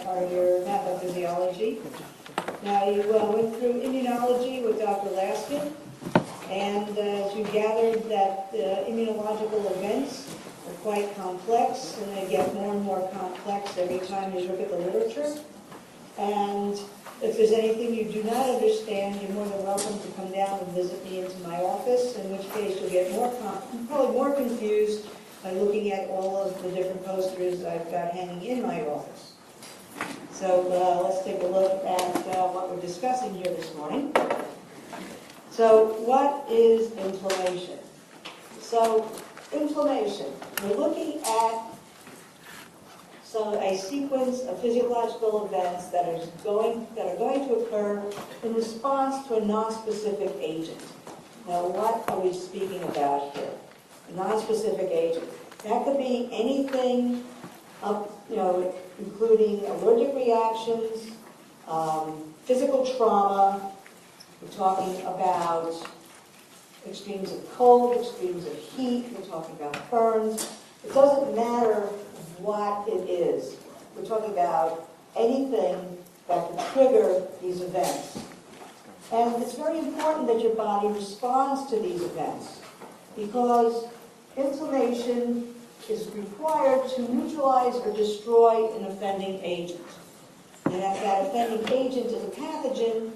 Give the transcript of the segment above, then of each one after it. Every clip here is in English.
are your pathophysiology. Now, you went through immunology with Dr. Laskin, and as you gathered that immunological events are quite complex, and they get more and more complex every time you look at the literature. And if there's anything you do not understand, you're more than welcome to come down and visit me into my office, in which case you'll get probably more confused by looking at all of the different posters I've got hanging in my office. So let's take a look at what we're discussing here this morning. So what is inflammation? So inflammation, we're looking at a sequence of physiological events that are going to occur in response to a non-specific agent. Now, what are we speaking about here? A non-specific agent. That could be anything, including allergic reactions, physical trauma. We're talking about extremes of cold, extremes of heat. We're talking about burns. It doesn't matter what it is. We're talking about anything that can trigger these events. And it's very important that your body responds to these events, because inflammation is required to neutralize or destroy an offending agent. And if that offending agent is a pathogen,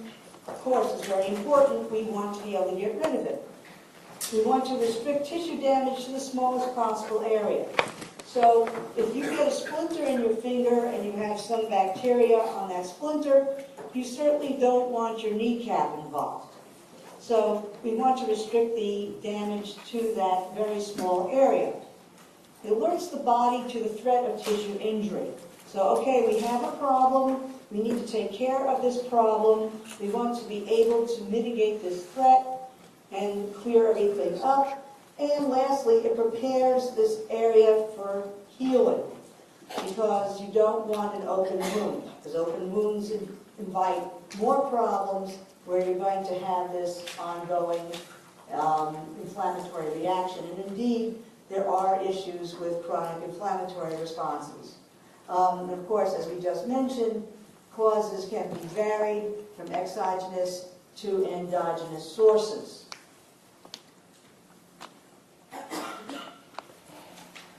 of course, it's very important. We want to be able to get rid of it. We want to restrict tissue damage to the smallest possible area. So if you get a splinter in your finger and you have some bacteria on that splinter, you certainly don't want your kneecap involved. So we want to restrict the damage to that very small area. It alerts the body to the threat of tissue injury. So, okay, we have a problem. We need to take care of this problem. We want to be able to mitigate this threat and clear everything up. And lastly, it prepares this area for healing, because you don't want an open wound, because open wounds invite more problems where you're going to have this ongoing inflammatory reaction. And indeed, there are issues with chronic inflammatory responses. And of course, as we just mentioned, causes can be varied from exogenous to endogenous sources.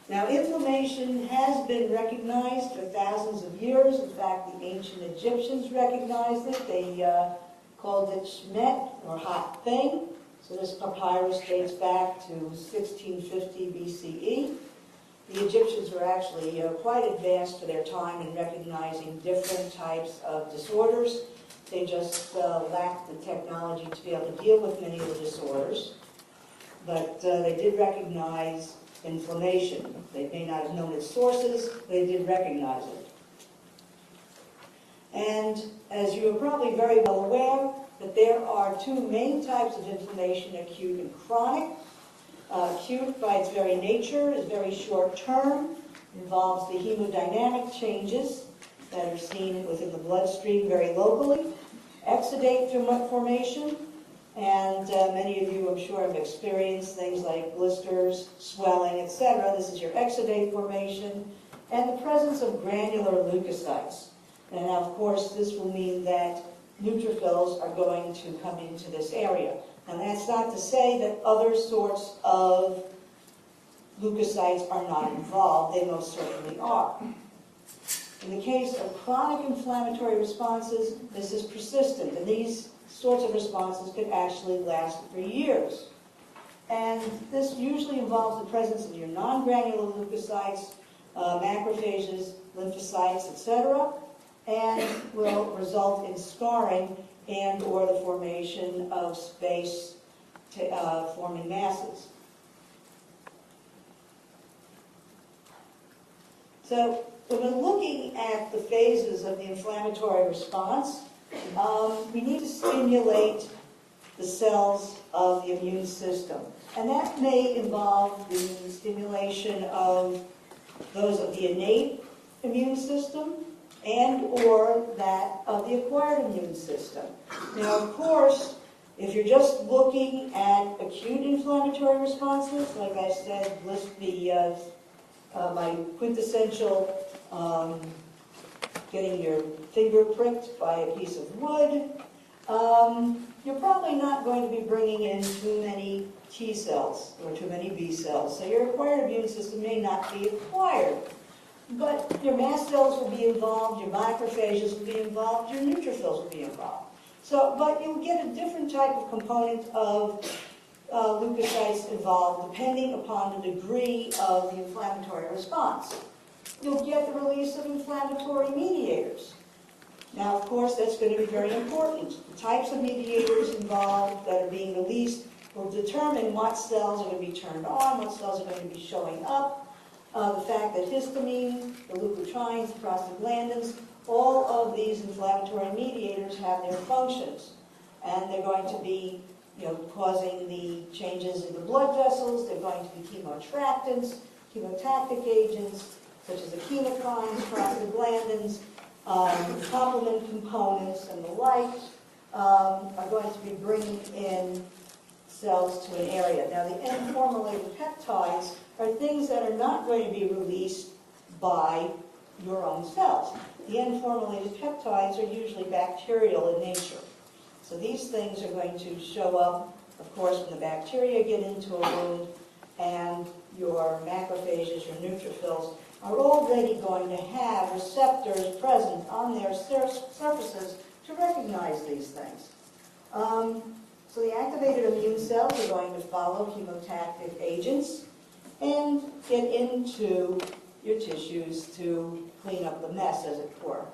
Now, inflammation has been recognized for thousands of years. In fact, the ancient Egyptians recognized it. They called it shmet, or hot thing. So this papyrus dates back to 1650 BCE. The Egyptians were actually quite advanced for their time in recognizing different types of disorders. They just lacked the technology to be able to deal with many of the disorders. But they did recognize inflammation. They may not have known its sources, but they did recognize it. And as you are probably very well aware, that there are two main types of inflammation, acute and chronic. Acute, by its very nature, is very short-term, involves the hemodynamic changes that are seen within the bloodstream very locally. Exudate formation, and many of you, I'm sure, have experienced things like blisters, swelling, etc. This is your exudate formation, and the presence of granular leukocytes. And now, of course, this will mean that neutrophils are going to come into this area. And that's not to say that other sorts of leukocytes are not involved. They most certainly are. In the case of chronic inflammatory responses, this is persistent, and these sorts of responses could actually last for years. And this usually involves the presence of your non-granular leukocytes, macrophages, lymphocytes, etc., and will result in scarring and or the formation of space-forming masses. So when we're looking at the phases of the inflammatory response, we need to stimulate the cells of the immune system. And that may involve the stimulation of those of the innate immune system and or that of the acquired immune system. Now, of course, if you're just looking at acute inflammatory responses, like I said, list my quintessential getting your finger pricked by a piece of wood. You're probably not going to be bringing in too many T cells or too many B cells, so your acquired immune system may not be acquired. But your mast cells will be involved, your macrophages will be involved, your neutrophils will be involved. So, but you'll get a different type of component of leukocytes involved depending upon the degree of the inflammatory response. You'll get the release of inflammatory mediators. Now, of course, that's going to be very important. The types of mediators involved that are being released will determine what cells are going to be turned on, what cells are going to be showing up. The fact that histamine, the leukotrienes, the prostaglandins, all of these inflammatory mediators have their functions. And they're going to be causing the changes in the blood vessels. They're going to be chemoattractants, chemotactic agents, such as the chemokines, prostaglandins, complement components, and the like, are going to be bringing in cells to an area. Now, the N-formulated peptides are things that are not going to be released by your own cells. The N-formulated peptides are usually bacterial in nature. So these things are going to show up, of course, when the bacteria get into a wound, and your macrophages, your neutrophils, are already going to have receptors present on their surfaces to recognize these things. So the activated immune cells are going to follow chemotactic agents and get into your tissues to clean up the mess, as it were.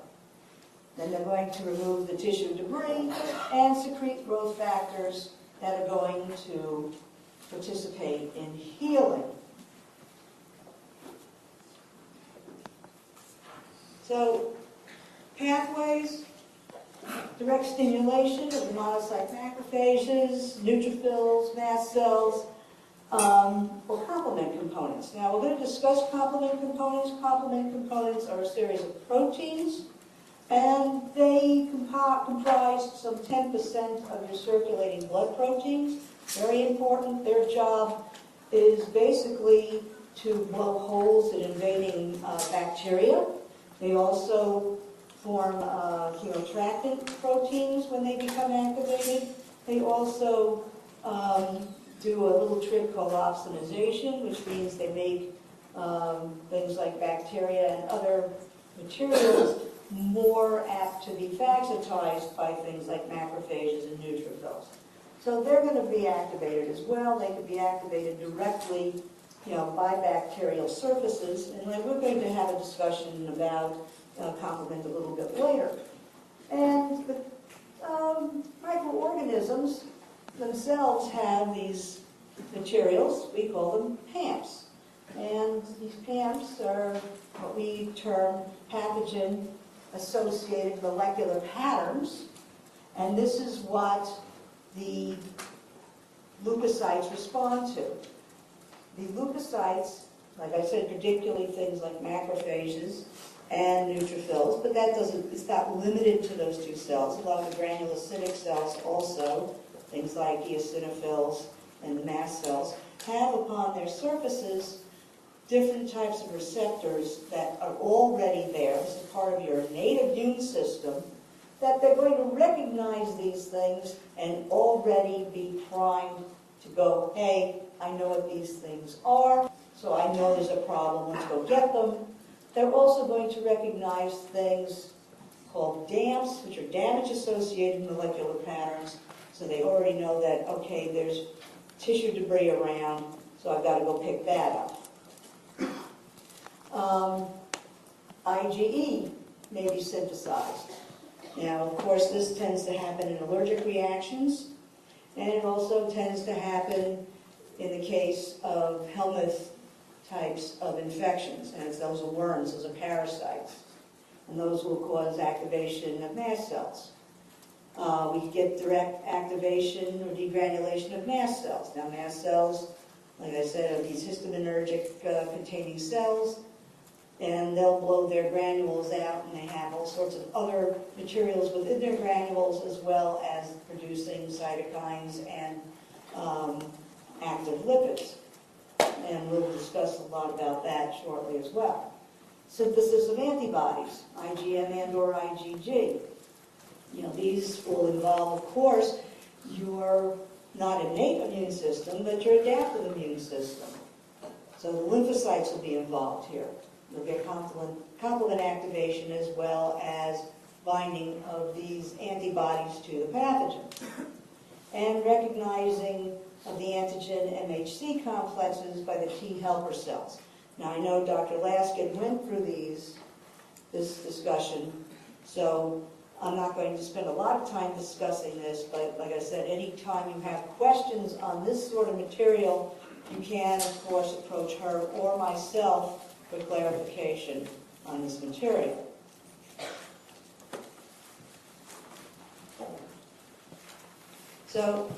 Then they're going to remove the tissue debris and secrete growth factors that are going to participate in healing. So, pathways, direct stimulation of the monocyte macrophages, neutrophils, mast cells, or complement components. Now, we're going to discuss complement components. Complement components are a series of proteins, and they comprise some 10% of your circulating blood proteins. Very important. Their job is basically to blow holes in invading bacteria. They also form chemoattractant proteins when they become activated. They also do a little trick called opsonization, which means they make things like bacteria and other materials more apt to be phagocytized by things like macrophages and neutrophils. So they're going to be activated as well. They can be activated directly, by bacterial surfaces, and we're going to have a discussion about complement a little bit later. And the microorganisms themselves have these materials. We call them PAMPs. And these PAMPs are what we term pathogen-associated molecular patterns. And this is what the leukocytes respond to. The leukocytes, like I said, particularly things like macrophages and neutrophils, but it's not limited to those two cells. A lot of the granulocytic cells also, things like eosinophils and the mast cells, have upon their surfaces different types of receptors that are already there as a part of your innate immune system, that they're going to recognize these things and already be primed to go, hey, I know what these things are, so I know there's a problem, let's go get them. They're also going to recognize things called DAMPs, which are damage-associated molecular patterns, so they already know that, okay, there's tissue debris around, so I've got to go pick that up. IgE may be synthesized. Now, of course, this tends to happen in allergic reactions, and it also tends to happen in the case of helminth types of infections, and those are worms, those are parasites, and those will cause activation of mast cells. We can get direct activation or degranulation of mast cells. Now, mast cells, like I said, are these histaminergic containing cells, and they'll blow their granules out, and they have all sorts of other materials within their granules, as well as producing cytokines and active lipids. And we'll discuss a lot about that shortly as well. synthesis of antibodies, IgM and or IgG. These will involve, of course, your not innate immune system, but your adaptive immune system. So the lymphocytes will be involved here. You'll get complement activation as well as binding of these antibodies to the pathogen. And recognizing of the antigen MHC complexes by the T helper cells. Now I know Dr. Laskin went through this discussion, so I'm not going to spend a lot of time discussing this, but like I said, any time you have questions on this sort of material, you can, of course, approach her or myself for clarification on this material. So,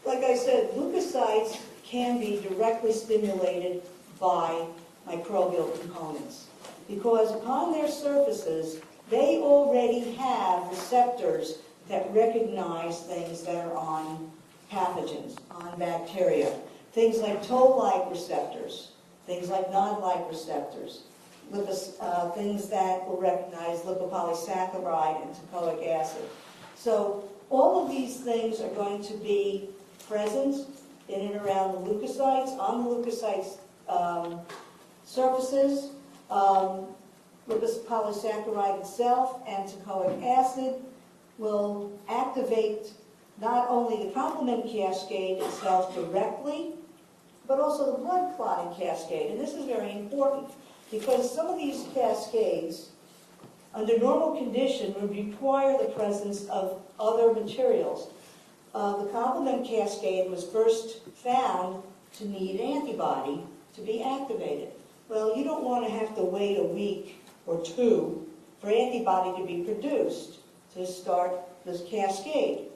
like I said, leukocytes can be directly stimulated by microbial components because upon their surfaces, they already have receptors that recognize things that are on pathogens, on bacteria. Things like toll-like receptors, things like non-like receptors, things that will recognize lipopolysaccharide and teichoic acid. So all of these things are going to be present in and around the leukocytes, on the leukocytes' surfaces. Lipopolysaccharide itself and teichoic acid will activate not only the complement cascade itself directly, but also the blood clotting cascade. And this is very important because some of these cascades, under normal condition, would require the presence of other materials. The complement cascade was first found to need antibody to be activated. Well, you don't want to have to wait a week or two for antibody to be produced to start this cascade.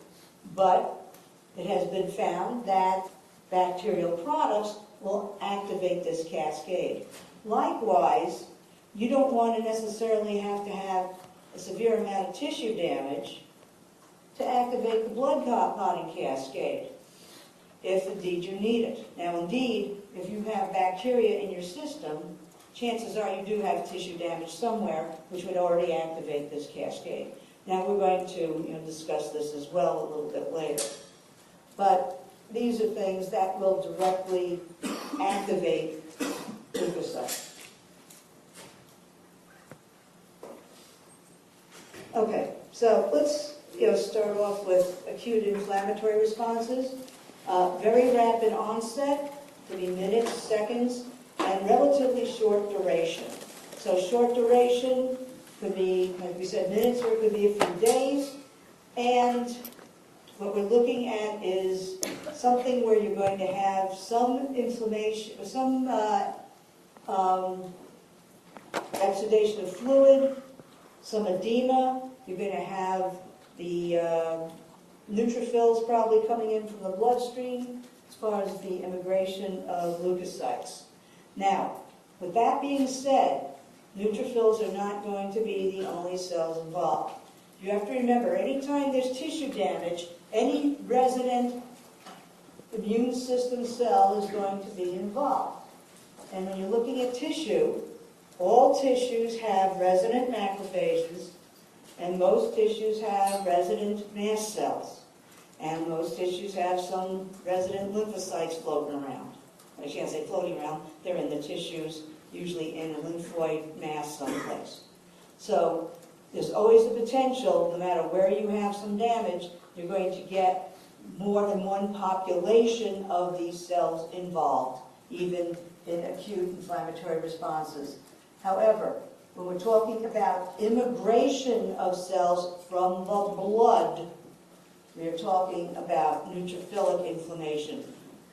But it has been found that bacterial products will activate this cascade. Likewise, you don't want to necessarily have to have a severe amount of tissue damage to activate the blood clotting cascade, if indeed you need it. Now indeed, if you have bacteria in your system, chances are you do have tissue damage somewhere, which would already activate this cascade. Now we're going to discuss this as well a little bit later. But these are things that will directly activate leukocytes. Okay, so let's start off with acute inflammatory responses. Very rapid onset, could be minutes, seconds, and relatively short duration. So short duration could be, like we said, minutes, or it could be a few days. And what we're looking at is something where you're going to have some inflammation, some exudation of fluid, some edema. You're going to have the neutrophils probably coming in from the bloodstream as far as the immigration of leukocytes. Now, with that being said, neutrophils are not going to be the only cells involved. You have to remember, anytime there's tissue damage, any resident immune system cell is going to be involved. And when you're looking at tissue, all tissues have resident macrophages, and most tissues have resident mast cells. And most tissues have some resident lymphocytes floating around. I can't say floating around, they're in the tissues, usually in a lymphoid mass someplace. So there's always the potential, no matter where you have some damage, you're going to get more than one population of these cells involved, even in acute inflammatory responses. However, when we're talking about immigration of cells from the blood, we are talking about neutrophilic inflammation,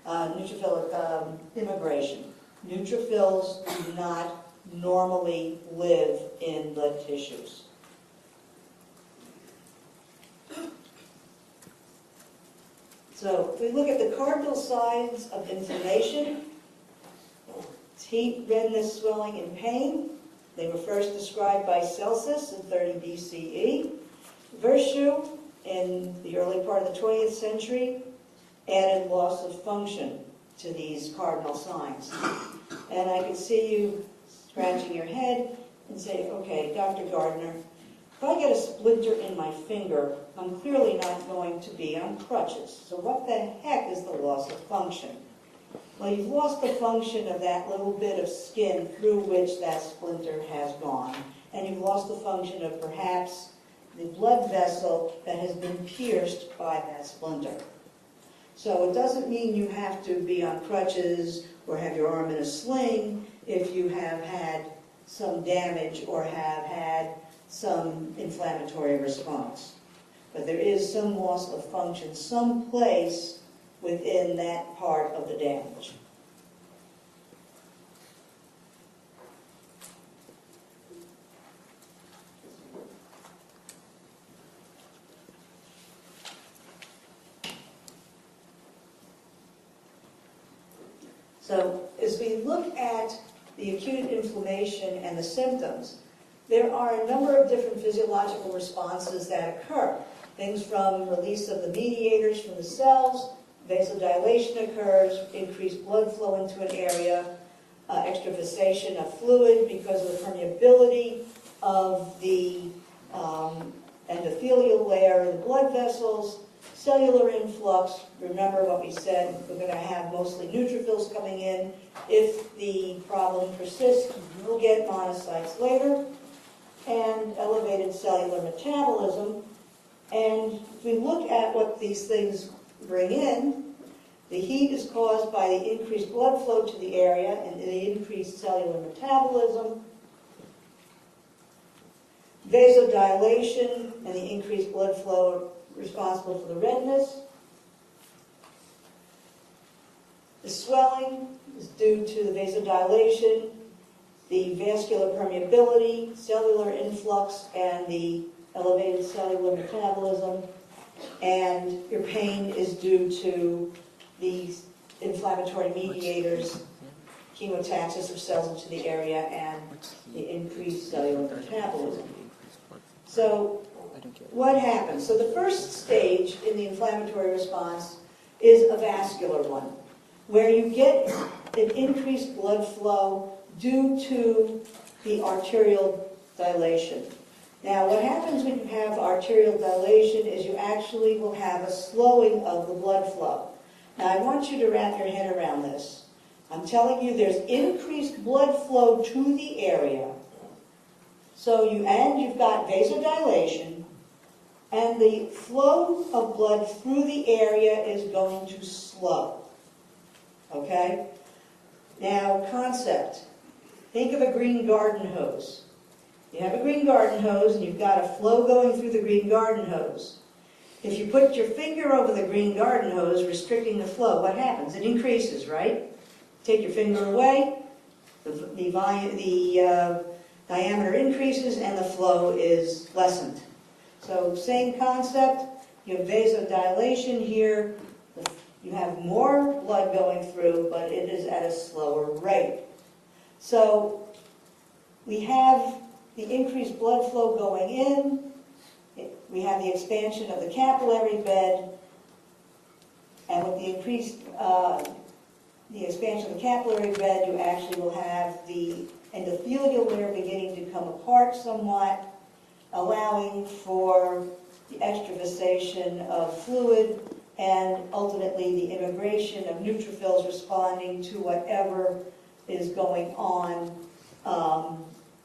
neutrophilic immigration. Neutrophils do not normally live in blood tissues. So if we look at the cardinal signs of inflammation, it's heat, redness, swelling, and pain. They were first described by Celsus in 30 BCE. Virchow, in the early part of the 20th century, added loss of function to these cardinal signs. And I can see you scratching your head. and say, okay, Dr. Gardner, if I get a splinter in my finger, I'm clearly not going to be on crutches. So what the heck is the loss of function? Well, you've lost the function of that little bit of skin through which that splinter has gone. And you've lost the function of perhaps the blood vessel that has been pierced by that splinter. So it doesn't mean you have to be on crutches or have your arm in a sling if you have had some damage or have had some inflammatory response. But there is some loss of function someplace within that part of the damage. So as we look at the acute inflammation and the symptoms, there are a number of different physiological responses that occur. Things from release of the mediators from the cells, vasodilation occurs, increased blood flow into an area, extravasation of fluid because of the permeability of the endothelial layer of the blood vessels, cellular influx. Remember what we said, we're going to have mostly neutrophils coming in. If the problem persists, we'll get monocytes later, and elevated cellular metabolism. And if we look at what these things bring in, the heat is caused by the increased blood flow to the area and the increased cellular metabolism. Vasodilation and the increased blood flow are responsible for the redness. The swelling is due to the vasodilation, the vascular permeability, cellular influx, and the elevated cellular metabolism. And your pain is due to the inflammatory mediators, chemotaxis of cells into the area, and the increased cellular metabolism. So what happens? So the first stage in the inflammatory response is a vascular one, where you get an increased blood flow due to the arterial dilation. Now, what happens when you have arterial dilation is you actually will have a slowing of the blood flow. Now, I want you to wrap your head around this. I'm telling you there's increased blood flow to the area. So you've got vasodilation, and the flow of blood through the area is going to slow. Okay? Now, concept. Think of a green garden hose. You have a green garden hose, and you've got a flow going through the green garden hose. If you put your finger over the green garden hose, restricting the flow, what happens? It increases, right? Take your finger away, the diameter increases, and the flow is lessened. So same concept, you have vasodilation here, you have more blood going through, but it is at a slower rate. So we have the increased blood flow going in, we have the expansion of the capillary bed, and with the increased the expansion of the capillary bed, you actually will have the endothelial layer beginning to come apart somewhat, allowing for the extravasation of fluid and ultimately the immigration of neutrophils responding to whatever is going on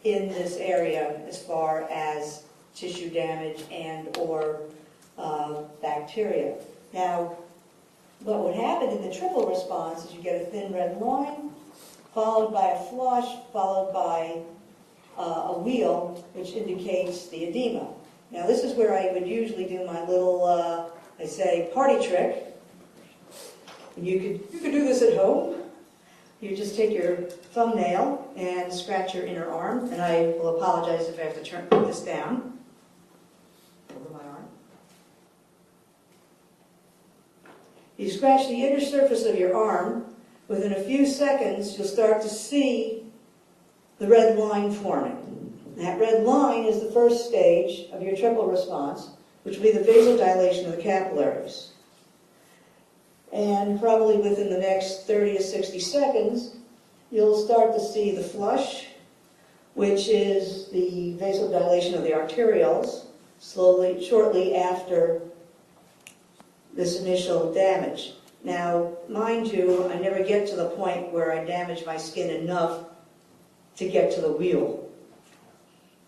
in this area as far as tissue damage and or bacteria. Now, what would happen in the triple response is you get a thin red line, followed by a flush, followed by a wheal, which indicates the edema. Now, this is where I would usually do my little, I say, party trick. You could do this at home. You just take your thumbnail and scratch your inner arm, and I will apologize if I have to put this down over my arm. You scratch the inner surface of your arm. Within a few seconds, you'll start to see the red line forming. That red line is the first stage of your triple response, which will be the vasodilation of the capillaries. And probably within the next 30 to 60 seconds, you'll start to see the flush, which is the vasodilation of the arterioles shortly after this initial damage. Now, mind you, I never get to the point where I damage my skin enough to get to the wheal.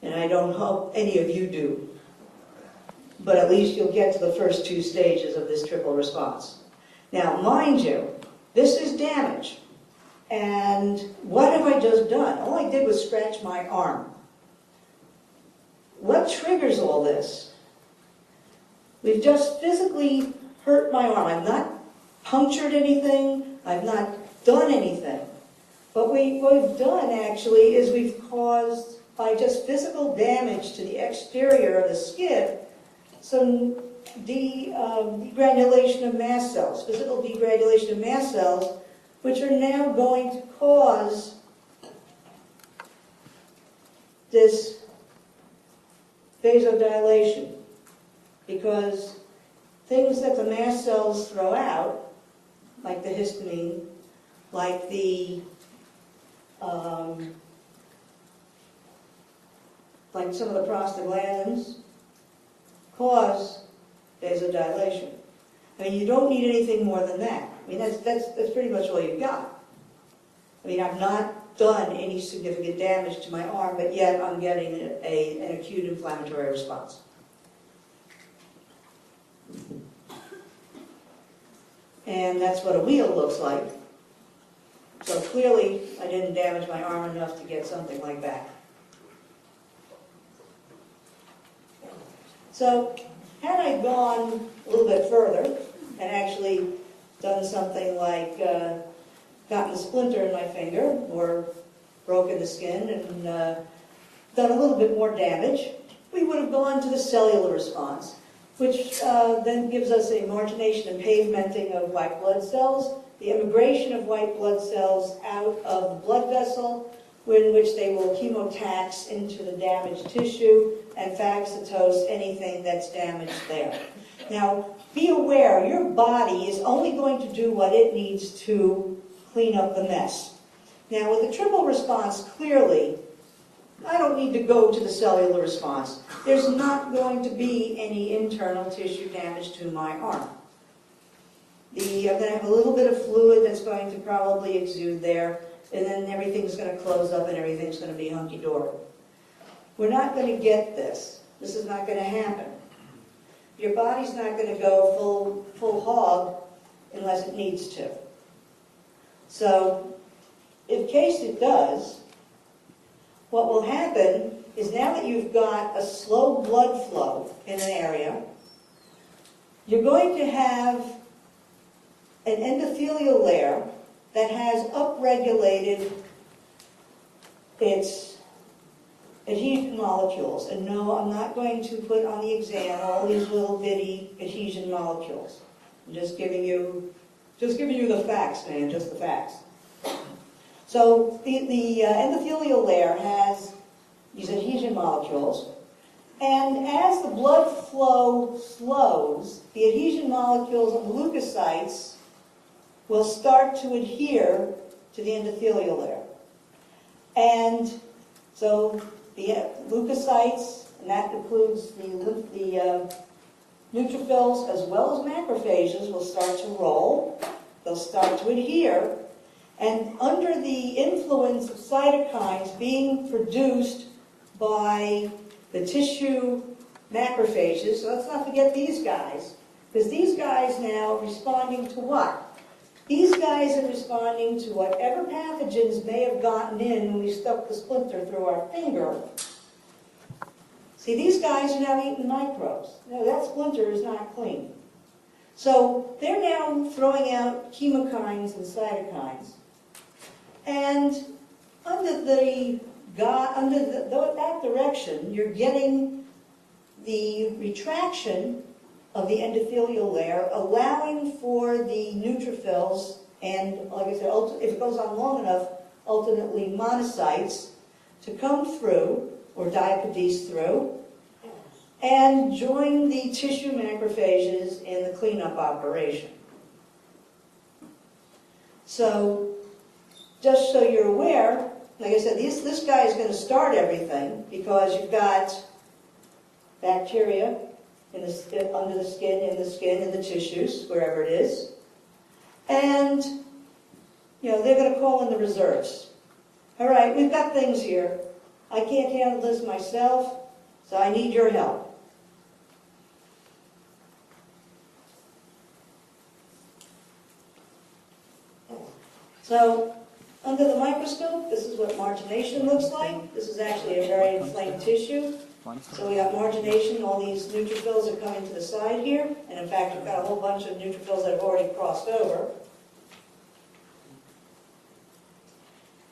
And I don't hope any of you do. But at least you'll get to the first two stages of this triple response. Now, mind you, this is damage. And what have I just done? All I did was scratch my arm. What triggers all this? We've just physically hurt my arm. I've not punctured anything. I've not done anything. But what we've done, actually, is we've caused, by just physical damage to the exterior of the skin, some degranulation of mast cells, physical degranulation of mast cells, which are now going to cause this vasodilation, because things that the mast cells throw out, like the histamine, like like some of the prostaglandins, cause vasodilation. I mean, you don't need anything more than that. I mean, that's pretty much all you've got. I mean, I've not done any significant damage to my arm, but yet I'm getting an acute inflammatory response. And that's what a wheal looks like. So clearly, I didn't damage my arm enough to get something like that. So, had I gone a little bit further and actually done something like gotten a splinter in my finger or broken the skin and done a little bit more damage, we would have gone to the cellular response, which then gives us a margination and pavementing of white blood cells, the immigration of white blood cells out of the blood vessel, in which they will chemotax into the damaged tissue and phagocytose anything that's damaged there. Now, be aware, your body is only going to do what it needs to clean up the mess. Now, with the triple response, clearly, I don't need to go to the cellular response. There's not going to be any internal tissue damage to my arm. I'm going to have a little bit of fluid that's going to probably exude there, and then everything's going to close up and everything's going to be hunky-dory. We're not going to get this. This is not going to happen. Your body's not going to go full hog unless it needs to. So, in case it does, what will happen is now that you've got a slow blood flow in an area, you're going to have an endothelial layer that has upregulated its adhesion molecules. And no, I'm not going to put on the exam all these little bitty adhesion molecules. I'm just giving you the facts, man, just the facts. So the endothelial layer has these adhesion molecules, and as the blood flow slows, the adhesion molecules of the leukocytes will start to adhere to the endothelial layer. And so the leukocytes, and that includes the neutrophils as well as macrophages, will start to roll. They'll start to adhere. And under the influence of cytokines being produced by the tissue macrophages, so let's not forget these guys, because these guys now are responding to what? These guys are responding to whatever pathogens may have gotten in when we stuck the splinter through our finger. See, these guys are now eating microbes. Now, that splinter is not clean. So they're now throwing out chemokines and cytokines. And under that direction, you're getting the retraction of the endothelial layer, allowing for the neutrophils and, like I said, if it goes on long enough, ultimately monocytes to come through, or diapedese through, and join the tissue macrophages in the cleanup operation. So, just so you're aware, like I said, this guy is going to start everything because you've got bacteria in under the skin, in the tissues, wherever it is. And, they're going to call in the reserves. All right, we've got things here. I can't handle this myself, so I need your help. So, under the microscope, this is what margination looks like. This is actually a very inflamed tissue. So we got margination, all these neutrophils are coming to the side here, and in fact we've got a whole bunch of neutrophils that have already crossed over.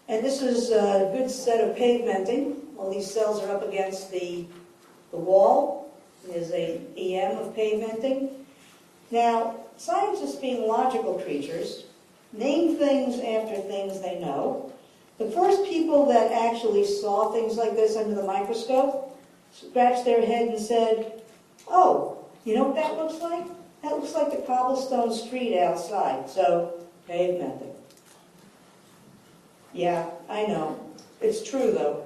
And this is a good set of pavementing. All these cells are up against the wall. There's an EM of pavementing. Now, scientists being logical creatures, name things after things they know. The first people that actually saw things like this under the microscope scratched their head and said, oh, you know what that looks like? That looks like the cobblestone street outside. So, pavementing. Yeah, I know. It's true, though.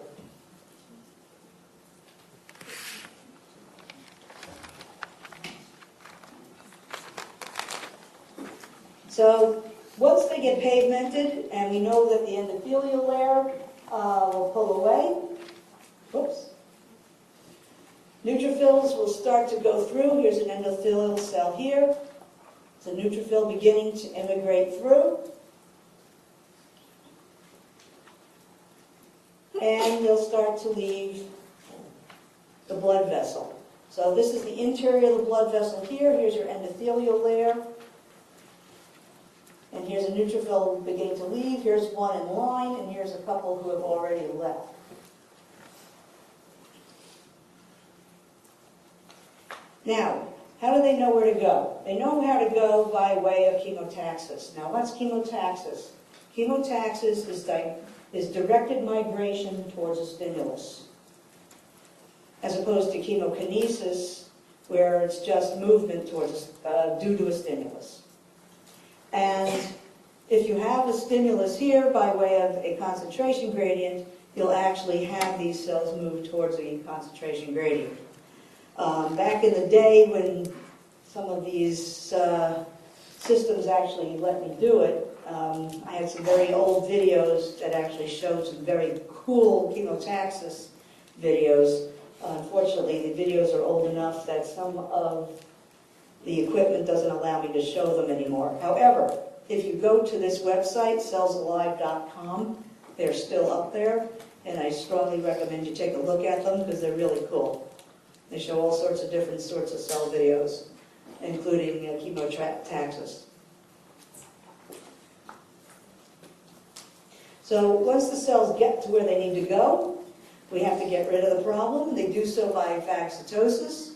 So, once they get pavemented, and we know that the endothelial layer will pull away, whoops, neutrophils will start to go through. Here's an endothelial cell here. It's a neutrophil beginning to immigrate through. And they'll start to leave the blood vessel. So this is the interior of the blood vessel here. Here's your endothelial layer. And here's a neutrophil beginning to leave. Here's one in line, and here's a couple who have already left. Now, how do they know where to go? They know how to go by way of chemotaxis. Now, what's chemotaxis? Chemotaxis is directed migration towards a stimulus, as opposed to chemokinesis, where it's just movement towards due to a stimulus. And if you have a stimulus here by way of a concentration gradient, you'll actually have these cells move towards a concentration gradient. Back in the day when some of these systems actually let me do it, I had some very old videos that actually showed some very cool chemotaxis videos. Unfortunately, the videos are old enough that some of the equipment doesn't allow me to show them anymore. However, if you go to this website, cellsalive.com, they're still up there, and I strongly recommend you take a look at them because they're really cool. They show all sorts of different sorts of cell videos, including chemotaxis. So once the cells get to where they need to go, we have to get rid of the problem. They do so by phagocytosis.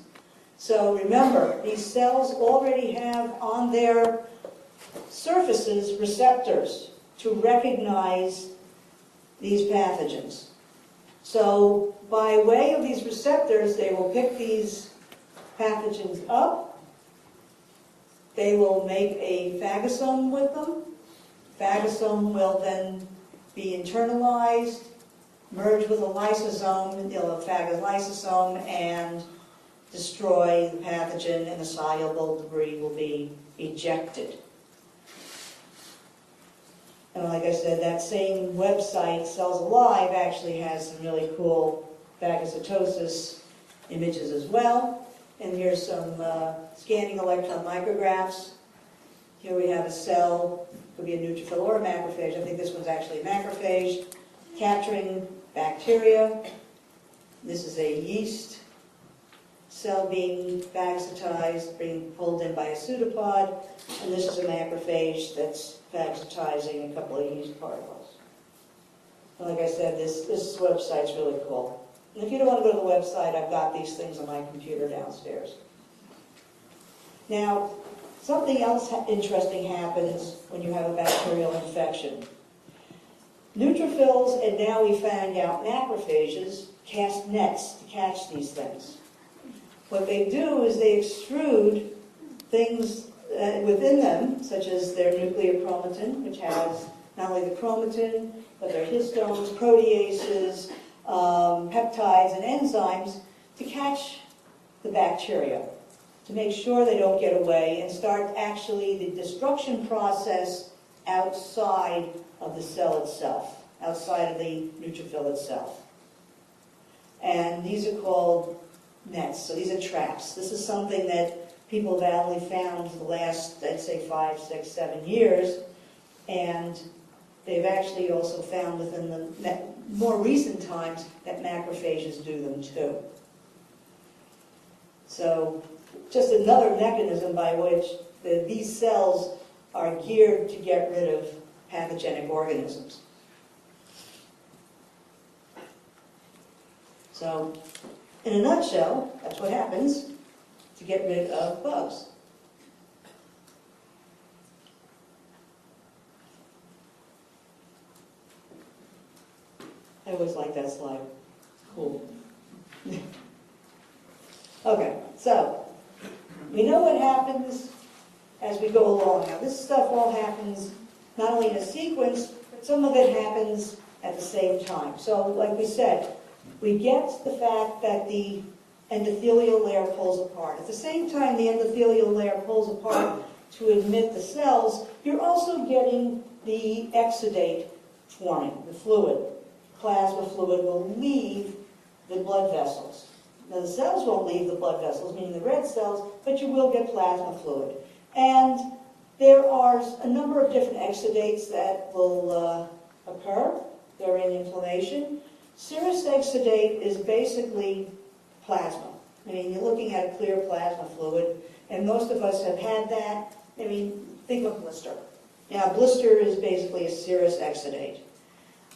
So remember, these cells already have on their surfaces receptors to recognize these pathogens. So by way of these receptors, they will pick these pathogens up. They will make a phagosome with them. Phagosome will then be internalized, merge with a lysosome, they'll have a lysosome, and destroy the pathogen, and the soluble debris will be ejected. And like I said, that same website, Cells Alive, actually has some really cool phagocytosis images as well. And here's some scanning electron micrographs. Here we have a cell, could be a neutrophil or a macrophage. I think this one's actually a macrophage, capturing bacteria. This is a yeast cell being phagocytized, being pulled in by a pseudopod, and this is a macrophage that's phagocytizing a couple of yeast particles. And like I said, this website's really cool. And if you don't want to go to the website, I've got these things on my computer downstairs. Now, something else interesting happens when you have a bacterial infection. Neutrophils, and now we found out macrophages, cast nets to catch these things. What they do is they extrude things within them, such as their nuclear chromatin, which has not only the chromatin, but their histones, proteases, peptides, and enzymes to catch the bacteria, to make sure they don't get away and start actually the destruction process outside of the cell itself, outside of the neutrophil itself. And these are called nets, so these are traps. This is something that people have only found for the last, I'd say, 5, 6, 7 years, and they've actually also found within the more recent times that macrophages do them too. So just another mechanism by which these cells are geared to get rid of pathogenic organisms. So, in a nutshell, that's what happens to get rid of bugs. I always like that slide. Cool. Okay, so we know what happens as we go along. Now, this stuff all happens not only in a sequence, but some of it happens at the same time. So, like we said, we get the fact that the endothelial layer pulls apart. At the same time the endothelial layer pulls apart to admit the cells, you're also getting the exudate forming, the fluid. Plasma fluid will leave the blood vessels. Now the cells won't leave the blood vessels, meaning the red cells, but you will get plasma fluid. And there are a number of different exudates that will occur during inflammation. Serous exudate is basically plasma. I mean, you're looking at a clear plasma fluid, and most of us have had that. I mean, think of blister. Now, blister is basically a serous exudate.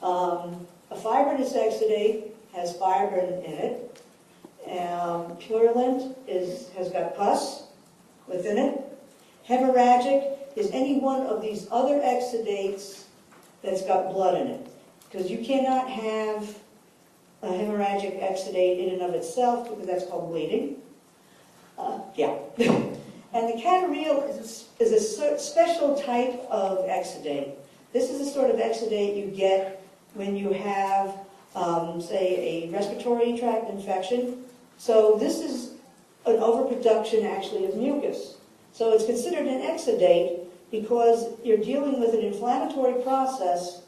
A fibrinous exudate has fibrin in it. Purulent has got pus within it. Hemorrhagic is any one of these other exudates that's got blood in it. Because you cannot have a hemorrhagic exudate in and of itself, because that's called bleeding. And the catarrheal is a special type of exudate. This is the sort of exudate you get when you have, say, a respiratory tract infection. So this is an overproduction, actually, of mucus. So it's considered an exudate because you're dealing with an inflammatory process,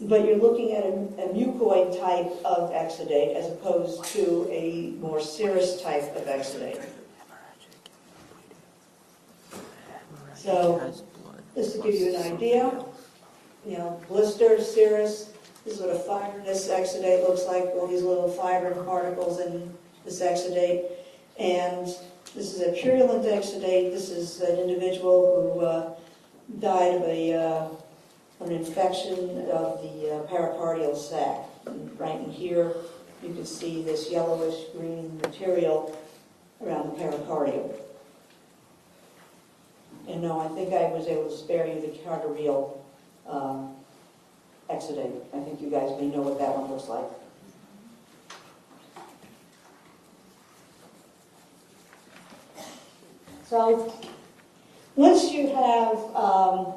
but you're looking at a mucoid type of exudate as opposed to a more serous type of exudate. So, just to give you an idea, you know, blister, serous, this is what a fibrinous exudate looks like, all these little fibrin particles in this exudate. And this is a purulent exudate. This is an individual who died of an infection of the pericardial sac. And right in here, you can see this yellowish green material around the pericardium. And no, I think I was able to spare you the catarrheal exudate. I think you guys may know what that one looks like. So, once you have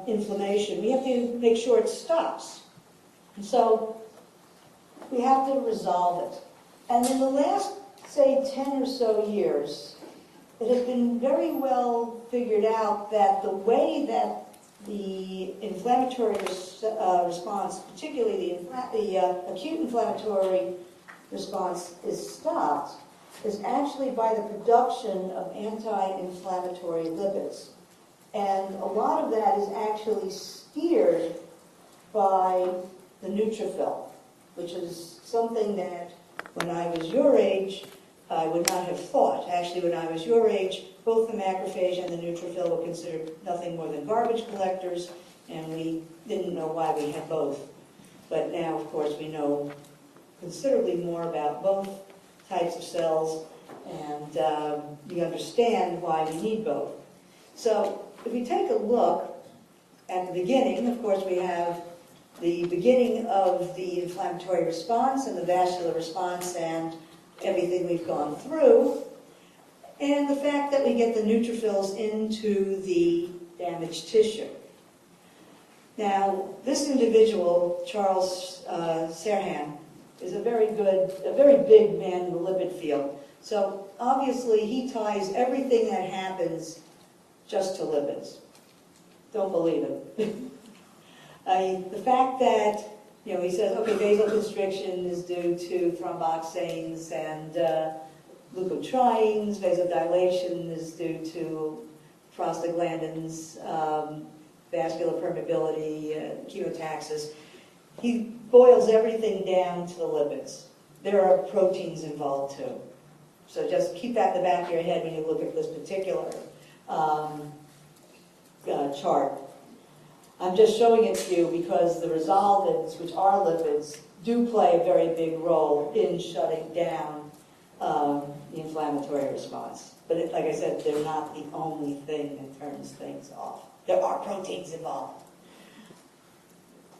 inflammation, we have to make sure it stops. And so, we have to resolve it. And in the last, say, 10 or so years, it has been very well figured out that the way that the inflammatory response, particularly the acute inflammatory response, is stopped is actually by the production of anti-inflammatory lipids. And a lot of that is actually steered by the neutrophil, which is something that when I was your age, I would not have thought. Actually, when I was your age, both the macrophage and the neutrophil were considered nothing more than garbage collectors, and we didn't know why we had both. But now, of course, we know considerably more about both types of cells, and we understand why we need both. So, if we take a look at the beginning, of course, we have the beginning of the inflammatory response and the vascular response and everything we've gone through, and the fact that we get the neutrophils into the damaged tissue. Now, this individual, Charles Serhan, is a very big man in the lipid field. So obviously he ties everything that happens just to lipids. Don't believe it. I mean, the fact that, he says, okay, vasoconstriction is due to thromboxanes and leukotrienes, vasodilation is due to prostaglandins, vascular permeability, chemotaxis. He boils everything down to the lipids. There are proteins involved too. So just keep that in the back of your head when you look at this particular chart. I'm just showing it to you because the resolvins, which are lipids, do play a very big role in shutting down the inflammatory response. But like I said, they're not the only thing that turns things off. There are proteins involved.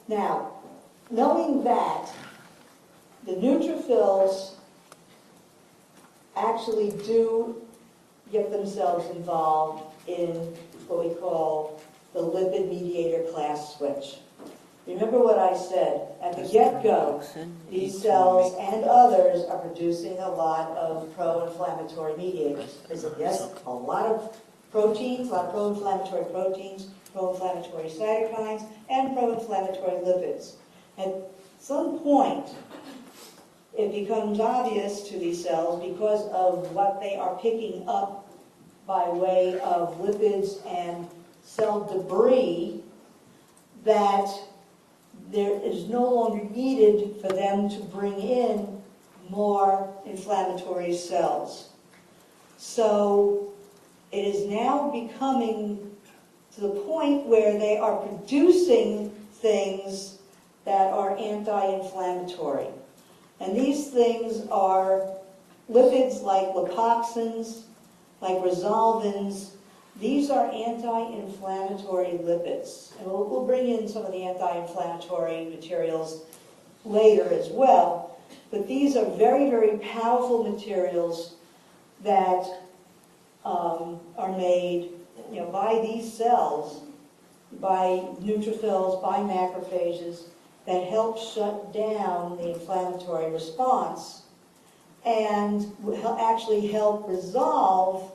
Now, knowing that, the neutrophils actually do get themselves involved in what we call the lipid mediator class switch. Remember what I said, at the get-go, these cells and others are producing a lot of pro-inflammatory mediators. I said, yes, a lot of proteins, a lot of pro-inflammatory proteins, pro-inflammatory cytokines, and pro-inflammatory lipids. At some point, it becomes obvious to these cells, because of what they are picking up by way of lipids and cell debris, that there is no longer needed for them to bring in more inflammatory cells. So it is now becoming to the point where they are producing things that are anti-inflammatory. And these things are lipids like lipoxins, like resolvins. These are anti-inflammatory lipids. And we'll bring in some of the anti-inflammatory materials later as well. But these are very, very powerful materials that are made by these cells, by neutrophils, by macrophages, that help shut down the inflammatory response and will actually help resolve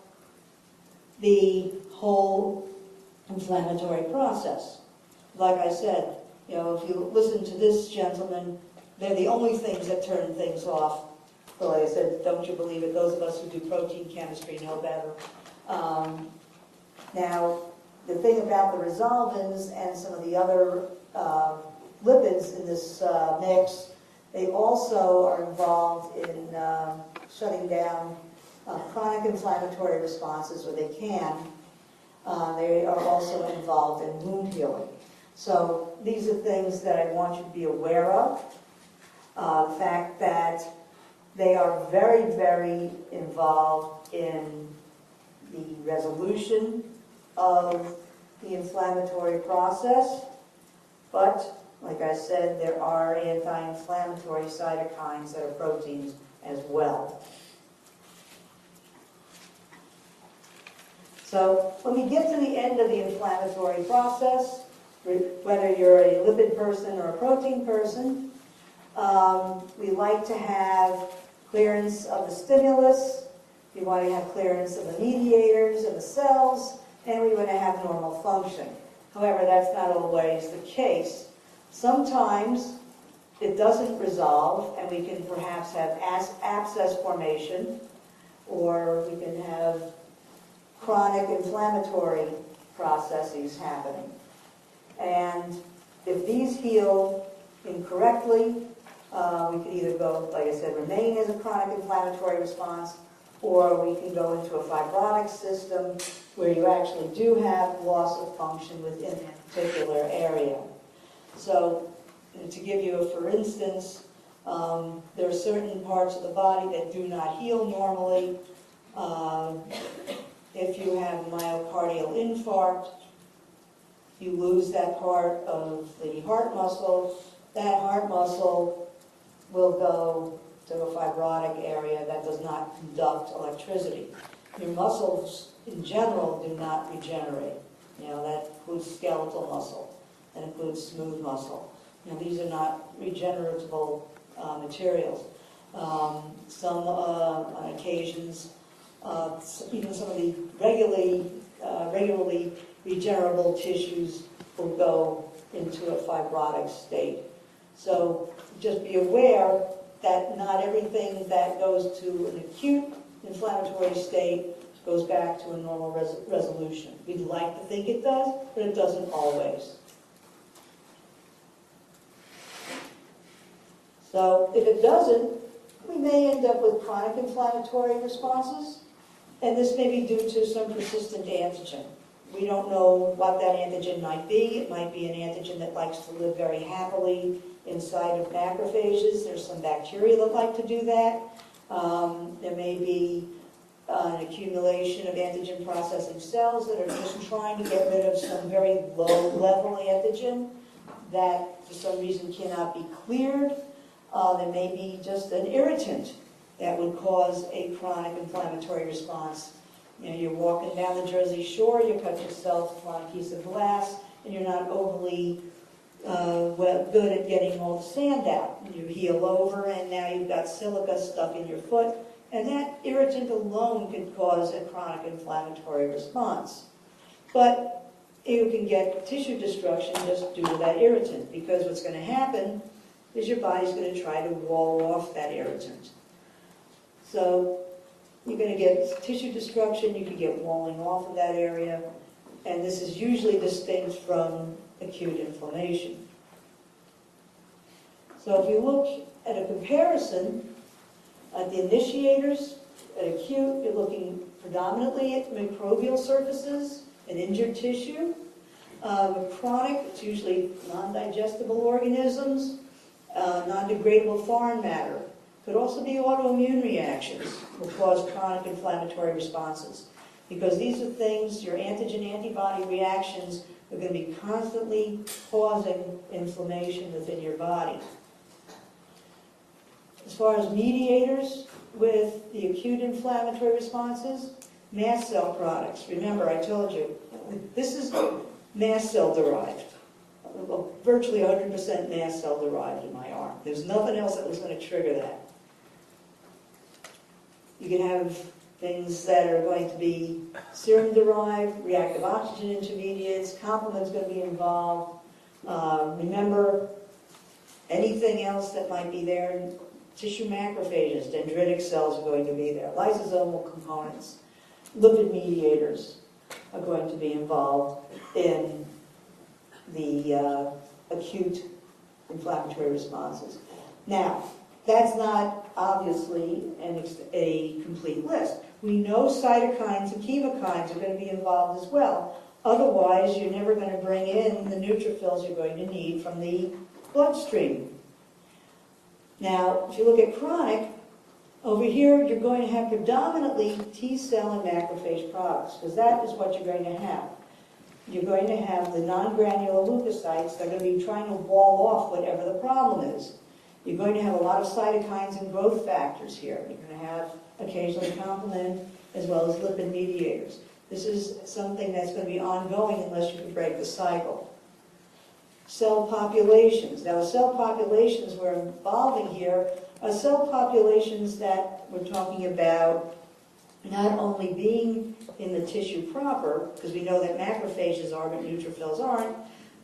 the whole inflammatory process. Like I said, if you listen to this gentleman, they're the only things that turn things off. But like I said, don't you believe it? Those of us who do protein chemistry know better. Now, the thing about the resolvins and some of the other lipids in this mix, they also are involved in shutting down chronic inflammatory responses where they can. They are also involved in wound healing. So these are things that I want you to be aware of. The fact that they are very, very involved in the resolution of the inflammatory process. But, like I said, there are anti-inflammatory cytokines that are proteins as well. So when we get to the end of the inflammatory process, whether you're a lipid person or a protein person, we like to have clearance of the stimulus, we want to have clearance of the mediators and the cells, and we want to have normal function. However, that's not always the case. Sometimes it doesn't resolve, and we can perhaps have abscess formation, or we can have chronic inflammatory processes happening. And if these heal incorrectly, we can either go, like I said, remain as a chronic inflammatory response, or we can go into a fibrotic system where you actually do have loss of function within that particular area. So, to give you a for instance, there are certain parts of the body that do not heal normally. If you have myocardial infarct, you lose that part of the heart muscle. That heart muscle will go to a fibrotic area that does not conduct electricity. Your muscles in general do not regenerate. That includes skeletal muscle. that includes smooth muscle. Now, these are not regeneratable materials. Some, on occasions, even some of the regularly regenerable tissues will go into a fibrotic state. So just be aware that not everything that goes to an acute inflammatory state goes back to a normal resolution. We'd like to think it does, but it doesn't always. So if it doesn't, we may end up with chronic inflammatory responses, and this may be due to some persistent antigen. We don't know what that antigen might be. It might be an antigen that likes to live very happily inside of macrophages. There's some bacteria that like to do that. There may be an accumulation of antigen processing cells that are just trying to get rid of some very low level antigen that for some reason cannot be cleared. There may be just an irritant that would cause a chronic inflammatory response. You know, you're walking down the Jersey Shore, you cut yourself on a piece of glass, and you're not overly good at getting all the sand out. You heel over, and now you've got silica stuck in your foot, and that irritant alone can cause a chronic inflammatory response. But you can get tissue destruction just due to that irritant, because what's going to happen is your body's going to try to wall off that irritant. So you're going to get tissue destruction, you can get walling off of that area, and this is usually distinct from acute inflammation. So if you look at a comparison at the initiators, at acute, you're looking predominantly at microbial surfaces and injured tissue. Chronic, it's usually non-digestible organisms, non-degradable foreign matter. Could also be autoimmune reactions will cause chronic inflammatory responses, because these are things, your antigen-antibody reactions are going to be constantly causing inflammation within your body. As far as mediators with the acute inflammatory responses, mast cell products. Remember, I told you, this is mast cell derived. Virtually 100% mast cell derived in my arm. There's nothing else that was going to trigger that. You can have things that are going to be serum-derived, reactive oxygen intermediates, complement's going to be involved. Remember, anything else that might be there, tissue macrophages, dendritic cells are going to be there, lysosomal components, lipid mediators are going to be involved in the acute inflammatory responses. Now, that's not obviously a complete list. We know cytokines and chemokines are going to be involved as well. Otherwise, you're never going to bring in the neutrophils you're going to need from the bloodstream. Now, if you look at chronic, over here you're going to have predominantly T cell and macrophage products, because that is what you're going to have. You're going to have the non-granular leukocytes that are going to be trying to wall off whatever the problem is. You're going to have a lot of cytokines and growth factors here. You're going to have occasionally complement as well as lipid mediators. This is something that's going to be ongoing unless you can break the cycle. Cell populations. Now, the cell populations we're involving here are cell populations that we're talking about not only being in the tissue proper, because we know that macrophages are but neutrophils aren't,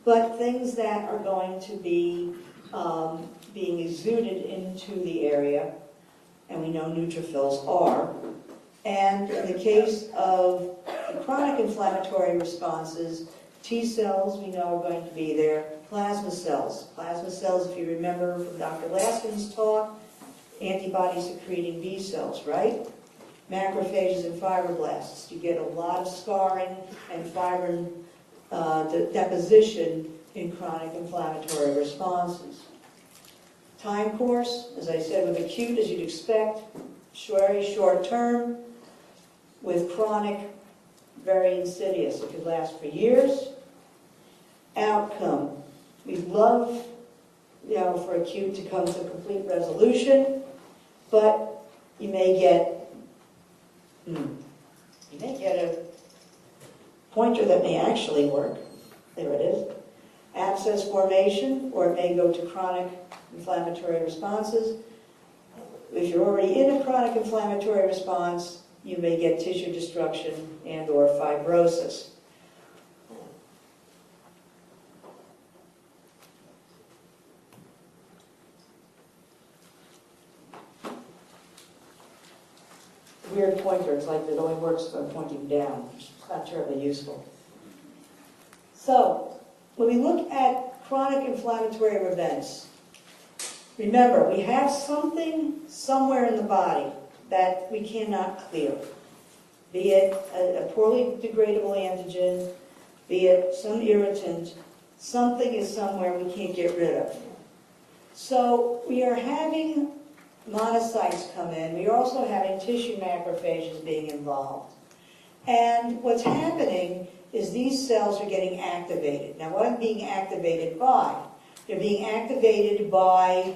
but things that are going to be being exuded into the area, and we know neutrophils are. And in the case of the chronic inflammatory responses, T cells we know are going to be there, plasma cells. Plasma cells, if you remember from Dr. Laskin's talk, antibody secreting B cells, right? Macrophages and fibroblasts. You get a lot of scarring and fibrin deposition in chronic inflammatory responses. Time course, as I said, with acute, as you'd expect, very short term. With chronic, very insidious. It could last for years. Outcome. We'd love, for acute to come to complete resolution, but you may get a pointer that may actually work. There it is. abscess formation, or it may go to chronic inflammatory responses. If you're already in a chronic inflammatory response, you may get tissue destruction and or fibrosis. Weird pointer, it's like it only works if I'm pointing down. It's not terribly useful. So, when we look at chronic inflammatory events, remember, we have something somewhere in the body that we cannot clear. Be it a poorly degradable antigen, be it some irritant, something is somewhere we can't get rid of. So we are having monocytes come in. We are also having tissue macrophages being involved. And what's happening is these cells are getting activated. Now, what are they being activated by? They're being activated by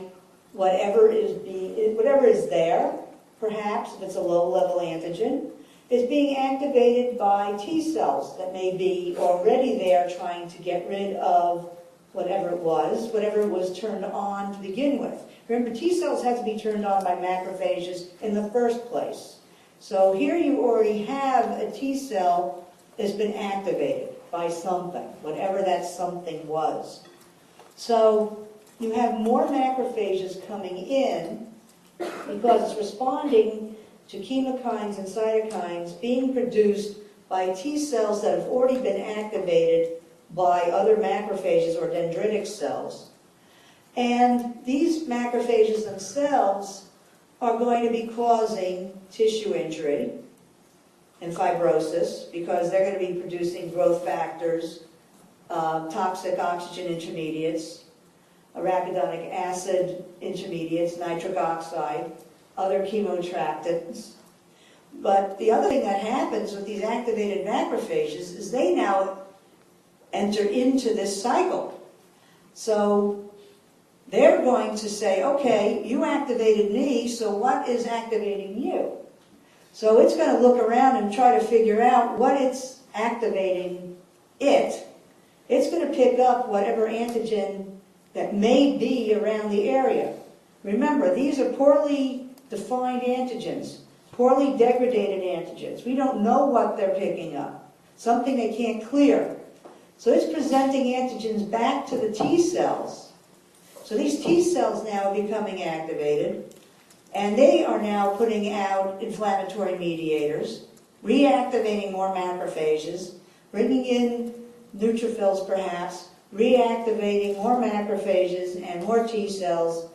whatever is there, perhaps if it's a low-level antigen, is being activated by T cells that may be already there trying to get rid of whatever it was turned on to begin with. Remember, T cells have to be turned on by macrophages in the first place. So here you already have a T cell that's been activated by something, whatever that something was. So you have more macrophages coming in because it's responding to chemokines and cytokines being produced by T cells that have already been activated by other macrophages or dendritic cells. And these macrophages themselves are going to be causing tissue injury and fibrosis because they're going to be producing growth factors, toxic oxygen intermediates, arachidonic acid intermediates, nitric oxide, other chemoattractants. But the other thing that happens with these activated macrophages is they now enter into this cycle. So they're going to say, okay, you activated me, so what is activating you? So it's going to look around and try to figure out what it's activating it. It's going to pick up whatever antigen that may be around the area. Remember, these are poorly defined antigens, poorly degraded antigens. We don't know what they're picking up, something they can't clear. So it's presenting antigens back to the T cells. So these T cells now are becoming activated, and they are now putting out inflammatory mediators, reactivating more macrophages, bringing in neutrophils perhaps, reactivating more macrophages and more T cells,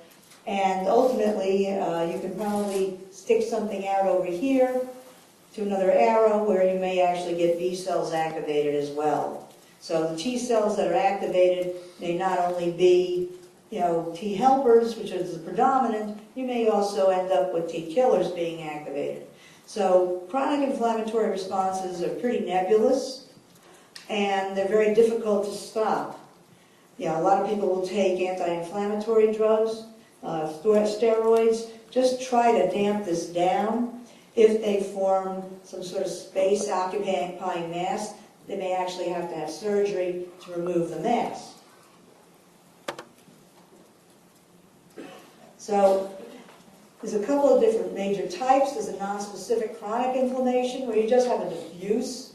and ultimately you can probably stick something out over here to another arrow where you may actually get B cells activated as well. So the T cells that are activated may not only be T helpers, which is the predominant, you may also end up with T killers being activated. So chronic inflammatory responses are pretty nebulous, and they're very difficult to stop. A lot of people will take anti-inflammatory drugs, steroids, just try to damp this down. If they form some sort of space-occupying mass, they may actually have to have surgery to remove the mass. So there's a couple of different major types. There's a nonspecific chronic inflammation where you just have a diffuse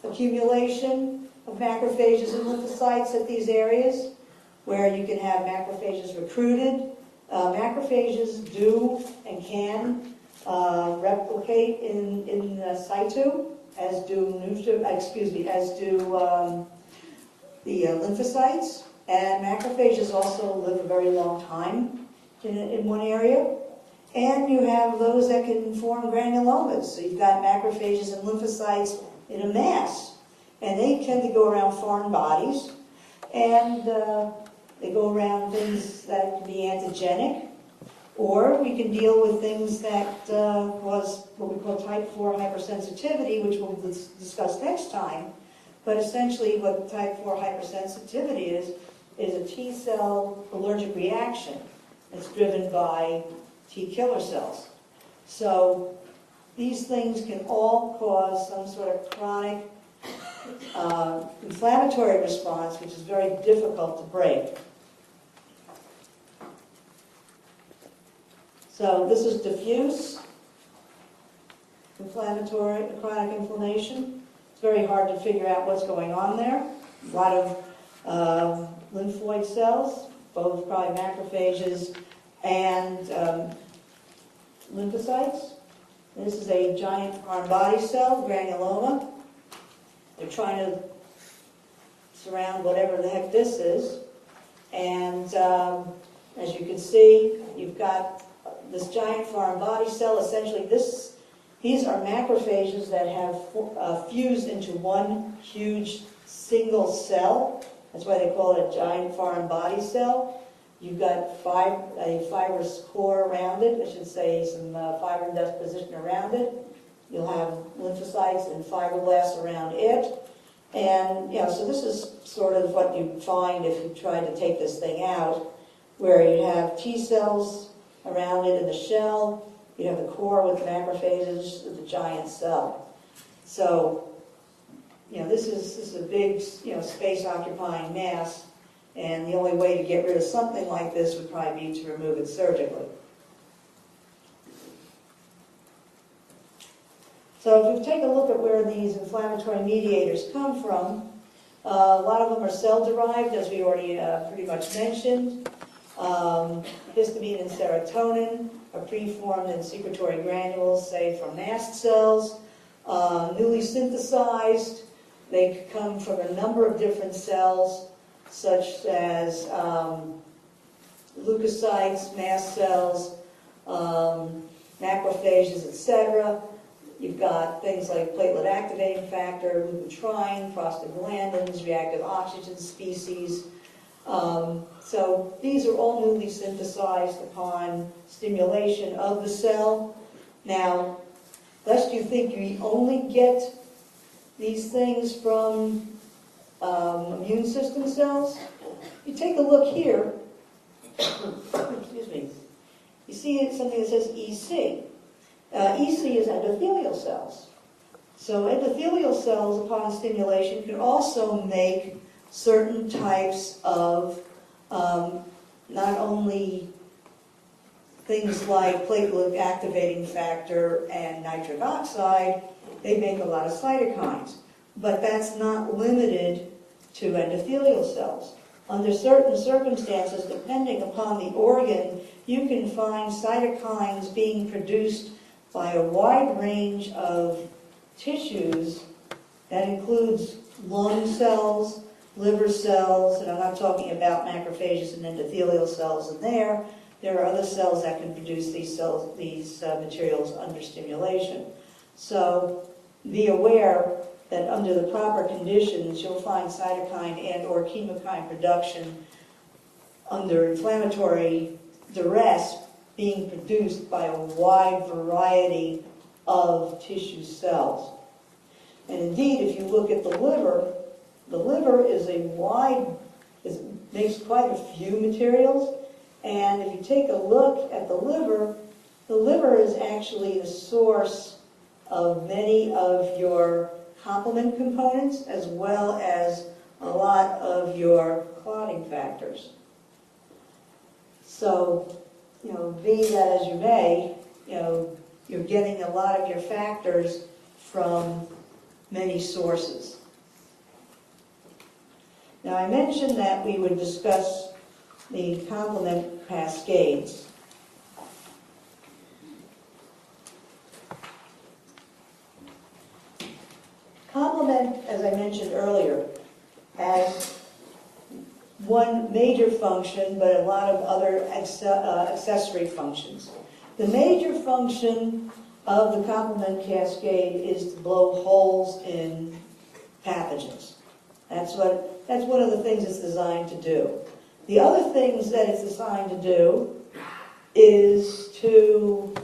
accumulation of macrophages and lymphocytes at these areas, where you can have macrophages recruited. Macrophages do and can replicate in situ, as do the lymphocytes. And macrophages also live a very long time in one area. And you have those that can form granulomas. So you've got macrophages and lymphocytes in a mass. And they tend to go around foreign bodies. And they go around things that can be antigenic. Or we can deal with things that cause what we call type 4 hypersensitivity, which we'll discuss next time. But essentially what type 4 hypersensitivity is a T cell allergic reaction. It's driven by T killer cells. So these things can all cause some sort of chronic inflammatory response, which is very difficult to break. So this is diffuse inflammatory, chronic inflammation. It's very hard to figure out what's going on there. A lot of lymphoid cells, both probably macrophages and lymphocytes. This is a giant foreign body cell, granuloma. They're trying to surround whatever the heck this is. And as you can see, you've got this giant foreign body cell. Essentially, these are macrophages that have fused into one huge single cell. That's why they call it a giant foreign body cell. You've got a fibrous core around it, I should say some fibrin deposition around it. You'll have lymphocytes and fibroblasts around it. And, so this is sort of what you'd find if you tried to take this thing out, where you have T cells around it in the shell, you have the core with macrophages of the giant cell. So, this is a big, space-occupying mass, and the only way to get rid of something like this would probably be to remove it surgically. So if we take a look at where these inflammatory mediators come from, a lot of them are cell-derived, as we already pretty much mentioned. Histamine and serotonin are preformed in secretory granules, say from mast cells. Newly synthesized, they come from a number of different cells, such as leukocytes, mast cells, macrophages, etc. You've got things like platelet activating factor, leukotriene, prostaglandins, reactive oxygen species. So these are all newly synthesized upon stimulation of the cell. Now, lest you think you only get these things from immune system cells, you take a look here, excuse me, you see something that says EC. EC is endothelial cells. So endothelial cells, upon stimulation, can also make certain types of not only things like platelet activating factor and nitric oxide, they make a lot of cytokines. But that's not limited to endothelial cells. Under certain circumstances, depending upon the organ, you can find cytokines being produced by a wide range of tissues. That includes lung cells, liver cells, and I'm not talking about macrophages and endothelial cells in there. There are other cells that can produce these materials under stimulation. So be aware that under the proper conditions, you'll find cytokine and or chemokine production under inflammatory duress being produced by a wide variety of tissue cells. And indeed, if you look at the liver is makes quite a few materials. And if you take a look at the liver is actually the source of many of your complement components, as well as a lot of your clotting factors. So, be that as you may, you're getting a lot of your factors from many sources. Now, I mentioned that we would discuss the complement cascades. Complement, as I mentioned earlier, has one major function, but a lot of other accessory functions. The major function of the complement cascade is to blow holes in pathogens. That's one of the things it's designed to do. The other things that it's designed to do is to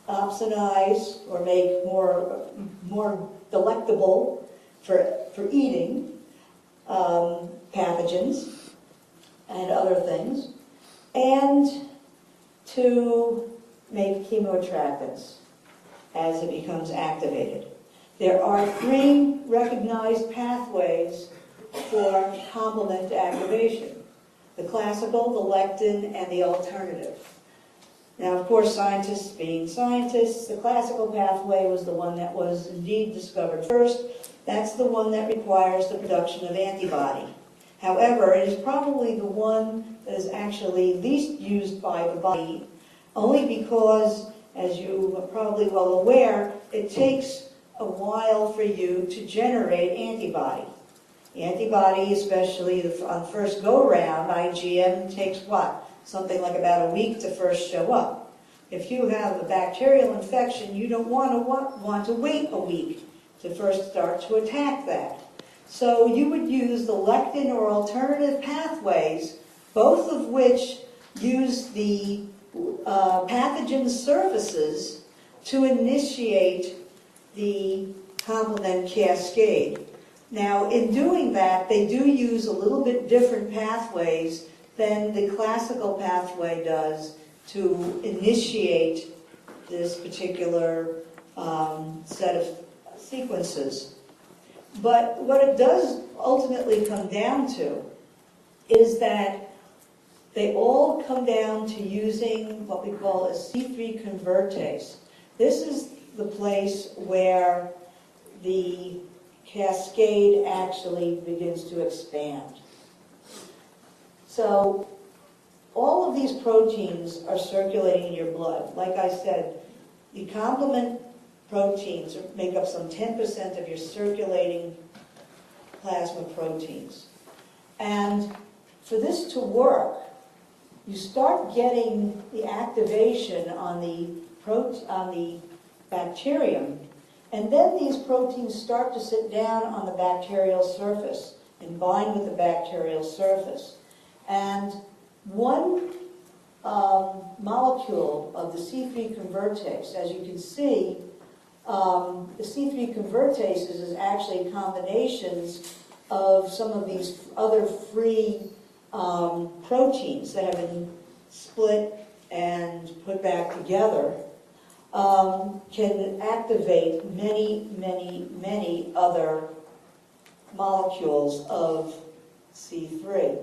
opsonize or make more delectable for eating pathogens and other things, and to make chemoattractants as it becomes activated. There are 3 recognized pathways for complement activation: the classical, the lectin, and the alternative. Now, of course, scientists being scientists, the classical pathway was the one that was indeed discovered first. That's the one that requires the production of antibody. However, it is probably the one that is actually least used by the body, only because, as you are probably well aware, it takes a while for you to generate antibody. The antibody, especially on first go-around, IgM, takes what? Something like about a week to first show up. If you have a bacterial infection, you don't want to wait a week to first start to attack that. So you would use the lectin or alternative pathways, both of which use the pathogen surfaces to initiate the complement cascade. Now, in doing that, they do use a little bit different pathways than the classical pathway does to initiate this particular set of sequences. But what it does ultimately come down to is that they all come down to using what we call a C3 convertase. This is the place where the cascade actually begins to expand. So all of these proteins are circulating in your blood. Like I said, the complement proteins make up some 10% of your circulating plasma proteins. And for this to work, you start getting the activation on the bacterium, and then these proteins start to sit down on the bacterial surface and bind with the bacterial surface. And one molecule of the C3 convertase, as you can see, the C3 convertases is actually combinations of some of these other free proteins that have been split and put back together, can activate many, many, many other molecules of C3.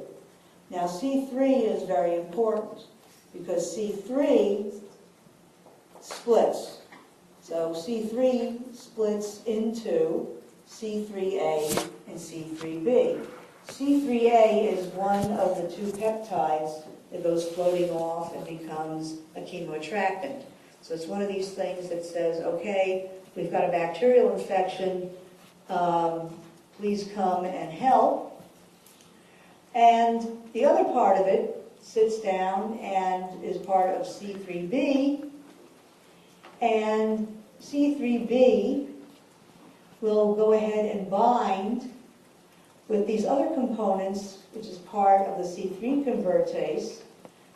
Now, C3 is very important because C3 splits. So C3 splits into C3A and C3B. C3A is one of the 2 peptides that goes floating off and becomes a chemoattractant. So it's one of these things that says, okay, we've got a bacterial infection, please come and help. And the other part of it sits down and is part of C3B, and C3B will go ahead and bind with these other components, which is part of the C3 convertase,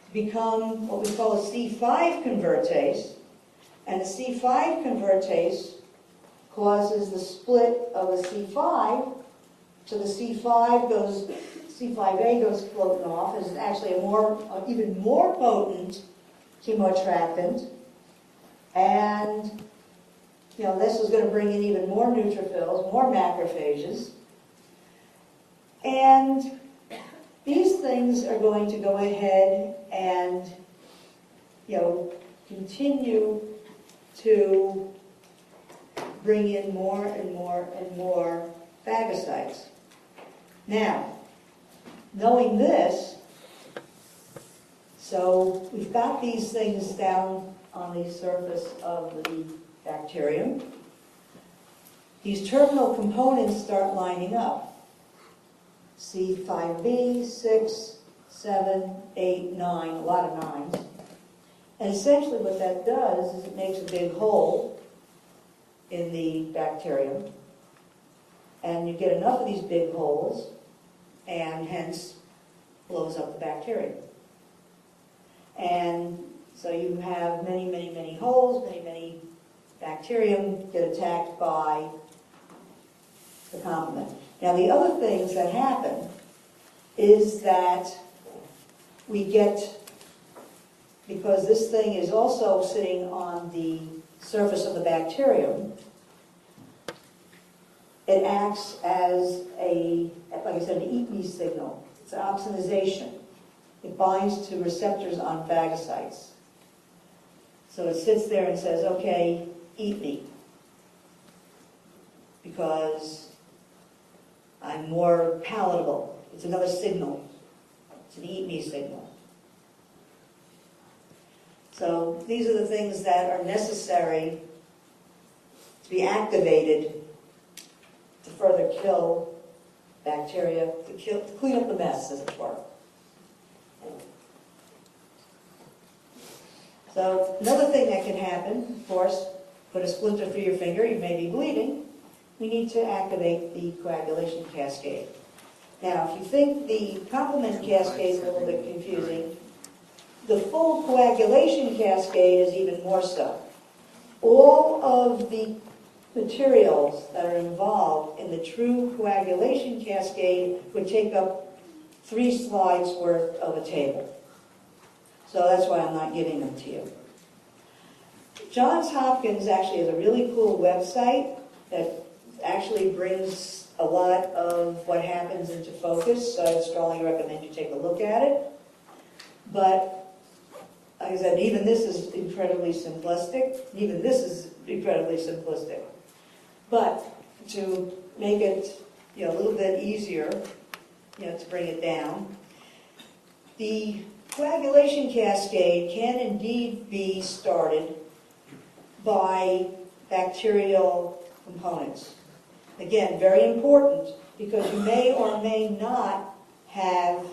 to become what we call a C5 convertase. And the C5 convertase causes the split of the C5, so the C5A goes floating off. It's actually even more potent chemoattractant, and this is going to bring in even more neutrophils, more macrophages, and these things are going to go ahead and continue to bring in more and more and more phagocytes. Now, knowing this, so we've got these things down on the surface of the bacterium. These terminal components start lining up. C5b, 6, 7, 8, 9, a lot of 9s. And essentially what that does is it makes a big hole in the bacterium. And you get enough of these big holes, and hence blows up the bacterium. And so you have many, many, many holes, many, many bacterium get attacked by the complement. Now, the other things that happen is that we get, because this thing is also sitting on the surface of the bacterium, It acts as like I said, an eat-me signal. It's an opsonization. It binds to receptors on phagocytes. So it sits there and says, okay, eat me, because I'm more palatable. It's another signal. It's an eat me signal. So these are the things that are necessary to be activated to further kill bacteria, to clean up the mess, as it were. So another thing that can happen, of course, put a splinter through your finger, you may be bleeding. We need to activate the coagulation cascade. Now, if you think the complement cascade is a little bit confusing, the full coagulation cascade is even more so. All of the materials that are involved in the true coagulation cascade would take up 3 slides worth of a table. So that's why I'm not giving them to you. Johns Hopkins actually has a really cool website that actually brings a lot of what happens into focus, so I'd strongly recommend you take a look at it. But, like I said, even this is incredibly simplistic. Even this is incredibly simplistic. But to make it, a little bit easier, to bring it down, the coagulation cascade can indeed be started by bacterial components. Again, very important, because you may or may not have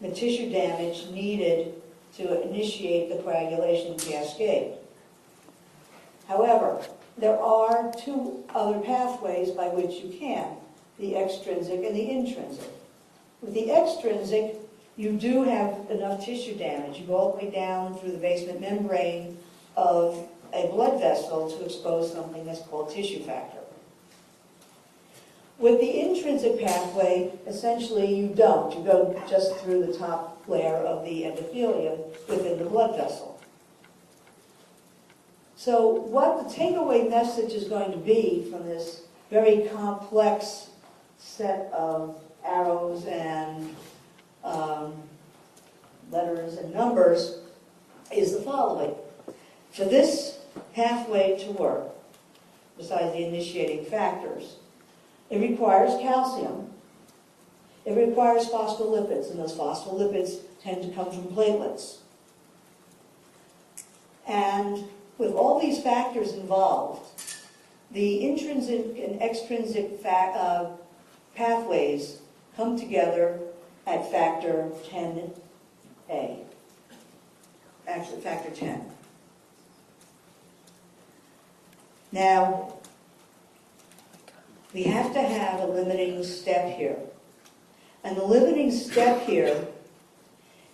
the tissue damage needed to initiate the coagulation cascade. However, there are 2 other pathways by which you can, the extrinsic and the intrinsic. With the extrinsic, you do have enough tissue damage. You go all the way down through the basement membrane of a blood vessel to expose something that's called tissue factor. With the intrinsic pathway, essentially you don't. You go just through the top layer of the endothelium within the blood vessel. So what the takeaway message is going to be from this very complex set of arrows and letters and numbers is the following. For this pathway to work, besides the initiating factors, it requires calcium. It requires phospholipids, and those phospholipids tend to come from platelets. And with all these factors involved, the intrinsic and extrinsic pathways come together at factor 10A. Actually, factor 10. Now, we have to have a limiting step here. And the limiting step here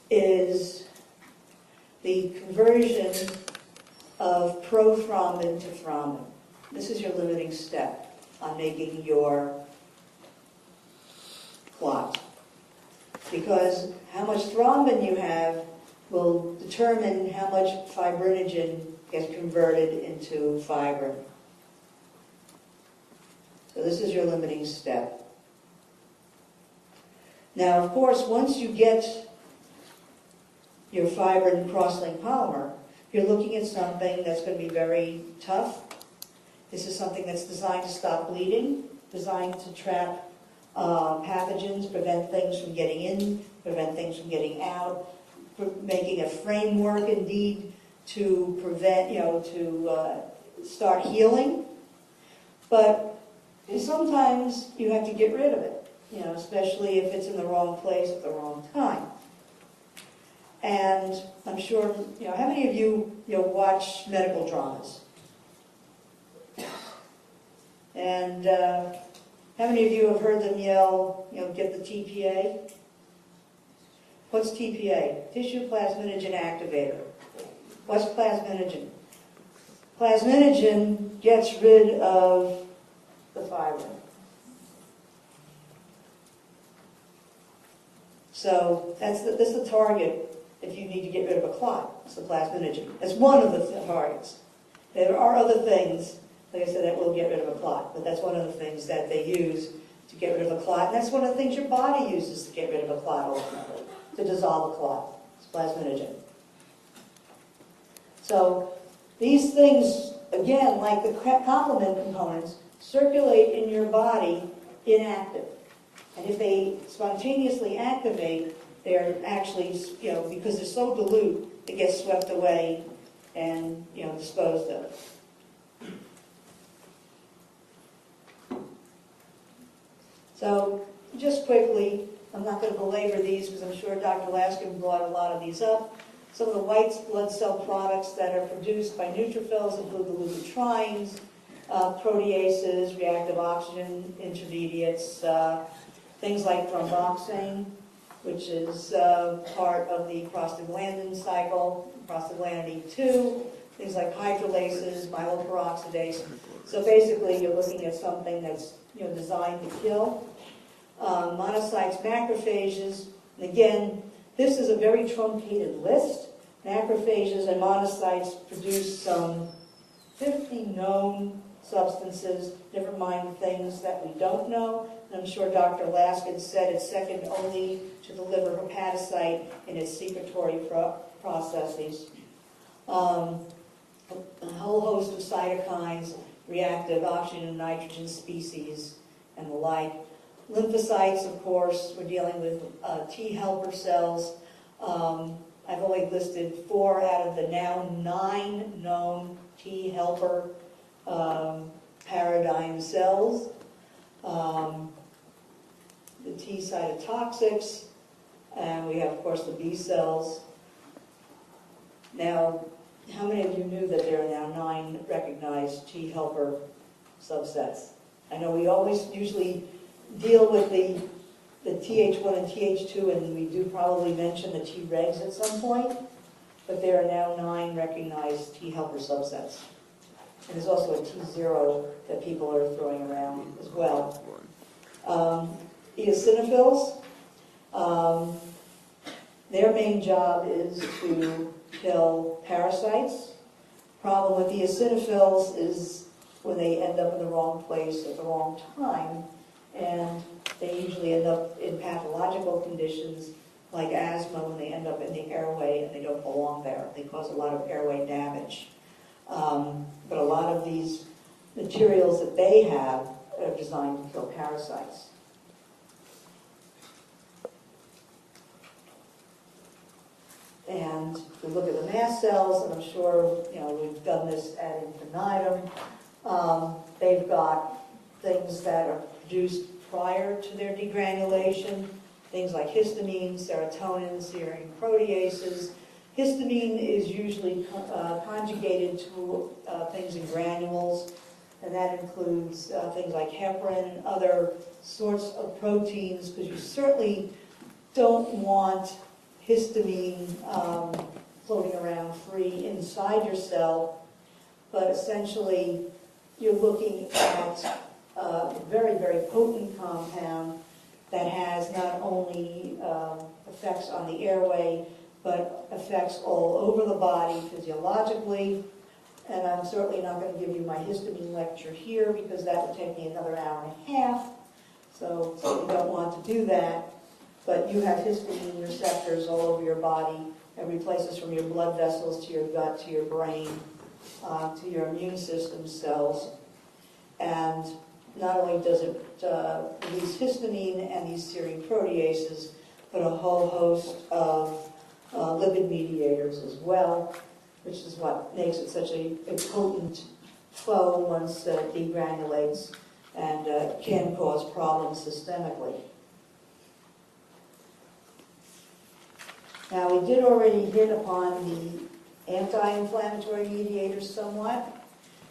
is the conversion of prothrombin to thrombin. This is your limiting step on making your clot. Because how much thrombin you have will determine how much fibrinogen gets converted into fibrin. So this is your limiting step. Now, of course, once you get your fibrin cross-linked polymer, you're looking at something that's going to be very tough. This is something that's designed to stop bleeding, designed to trap pathogens, prevent things from getting in, prevent things from getting out, making a framework indeed to prevent, to start healing. But sometimes you have to get rid of it, especially if it's in the wrong place at the wrong time. And I'm sure, how many of you, watch medical dramas? And how many of you have heard them yell, get the TPA? What's TPA? Tissue plasminogen activator. What's plasminogen? Plasminogen gets rid of the fibrin. So this is the target if you need to get rid of a clot. It's the plasminogen. That's one of the targets. There are other things Like I said, that will get rid of a clot, but that's one of the things that they use to get rid of a clot. And that's one of the things your body uses to get rid of a clot ultimately, to dissolve a clot. It's plasminogen. So these things, again, like the complement components, circulate in your body inactive. And if they spontaneously activate, they're actually, because they're so dilute, it gets swept away and, disposed of. So just quickly, I'm not going to belabor these because I'm sure Dr. Laskin brought a lot of these up. Some of the white blood cell products that are produced by neutrophils include the leukotrienes, proteases, reactive oxygen intermediates, things like thromboxane, which is part of the prostaglandin cycle, prostaglandin E2, things like hydrolases, myeloperoxidase. So basically, you're looking at something that's designed to kill. Monocytes, macrophages, and again, this is a very truncated list. Macrophages and monocytes produce some 50 known substances, never mind things that we don't know. And I'm sure Dr. Laskin said it's second only to the liver hepatocyte in its secretory processes. A whole host of cytokines, reactive oxygen and nitrogen species, and the like. Lymphocytes, of course, we're dealing with T helper cells. I've only listed 4 out of the now 9 known T helper paradigm cells. The T cytotoxics, and we have, of course, the B cells. Now, how many of you knew that there are now 9 recognized T helper subsets? I know we always usually deal with the Th1 and Th2, and we do probably mention the Tregs at some point, but there are now 9 recognized T helper subsets. And there's also a T0 that people are throwing around as well. Eosinophils, their main job is to kill parasites. Problem with eosinophils is when they end up in the wrong place at the wrong time, and they usually end up in pathological conditions like asthma when they end up in the airway and they don't belong there. They cause a lot of airway damage. But a lot of these materials that they have are designed to kill parasites. And if we look at the mast cells, and I'm sure we've done this ad infinitum, they've got things that are produced prior to their degranulation, things like histamine, serotonin, serine proteases. Histamine is usually conjugated to things in granules, and that includes things like heparin and other sorts of proteins, because you certainly don't want histamine floating around free inside your cell, but essentially you're looking at a very, very potent compound that has not only effects on the airway, but effects all over the body physiologically. And I'm certainly not going to give you my histamine lecture here because that would take me another hour and a half. So you don't want to do that. But you have histamine receptors all over your body, every places from your blood vessels to your gut, to your brain, to your immune system cells. And not only does it release histamine and these serine proteases, but a whole host of lipid mediators as well, which is what makes it such a potent foe once it degranulates and can cause problems systemically. Now, we did already hit upon the anti-inflammatory mediators somewhat.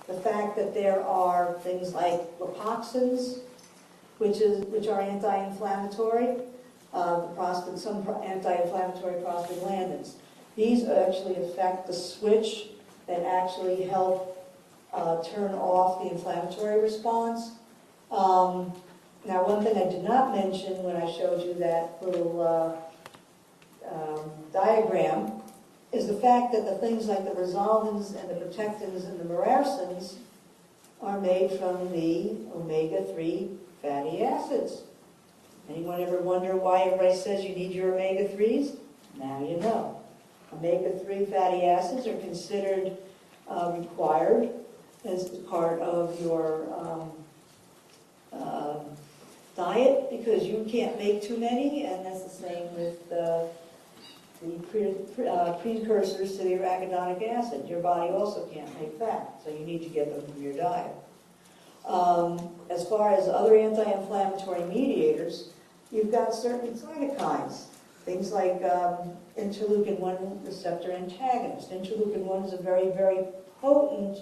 The fact that there are things like lipoxins, which are anti-inflammatory, some anti-inflammatory prostaglandins. These actually affect the switch that actually help turn off the inflammatory response. Now, one thing I did not mention when I showed you that little diagram is the fact that the things like the resolvins and the protectins and the merarcins are made from the omega-3 fatty acids. Anyone ever wonder why everybody says you need your omega-3s? Now you know. Omega-3 fatty acids are considered required as part of your diet because you can't make too many, and that's the same with the precursors to the arachidonic acid. Your body also can't make fat, so you need to get them from your diet. As far as other anti-inflammatory mediators, you've got certain cytokines, things like interleukin-1 receptor antagonist. Interleukin-1 is a very, very potent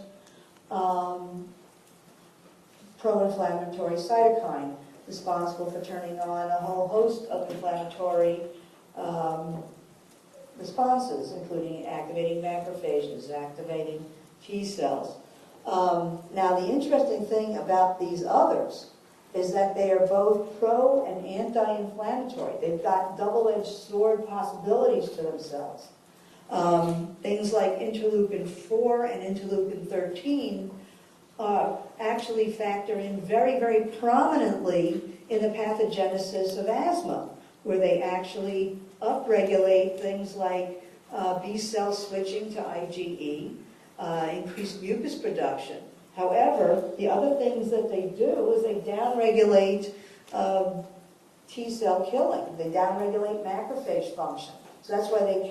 pro-inflammatory cytokine responsible for turning on a whole host of inflammatory responses, including activating macrophages, activating T cells. Now, the interesting thing about these others is that they are both pro and anti-inflammatory. They've got double-edged sword possibilities to themselves. Things like interleukin-4 and interleukin-13 actually factor in very, very prominently in the pathogenesis of asthma, where they actually upregulate things like B-cell switching to IgE, increased mucus production. However, the other things that they do is they downregulate T-cell killing. They downregulate macrophage function. So that's why they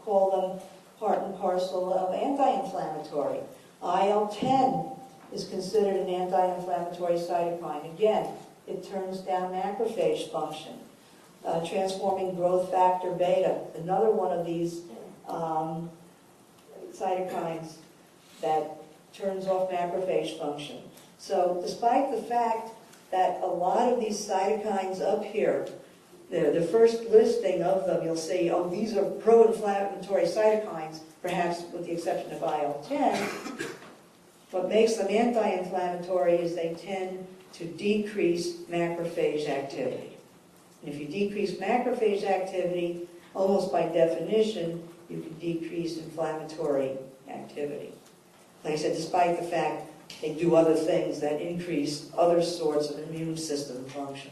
call them part and parcel of anti-inflammatory. IL-10 is considered an anti-inflammatory cytokine. Again, it turns down macrophage function. Transforming growth factor beta, another one of these cytokines that turns off macrophage function. So despite the fact that a lot of these cytokines up here, the first listing of them, you'll see, oh, these are pro-inflammatory cytokines, perhaps with the exception of IL-10. What makes them anti-inflammatory is they tend to decrease macrophage activity. And if you decrease macrophage activity, almost by definition, you can decrease inflammatory activity. Like I said, despite the fact they do other things that increase other sorts of immune system function.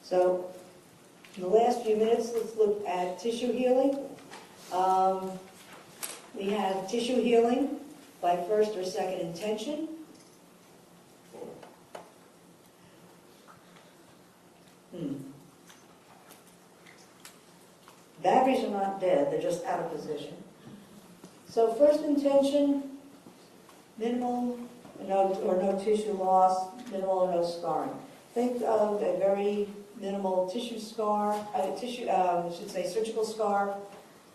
So, in the last few minutes, let's look at tissue healing. We have tissue healing by first or second intention. Batteries are not dead, they're just out of position. So first intention, minimal or no tissue loss, minimal or no scarring. Think of a very minimal tissue scar, surgical scar,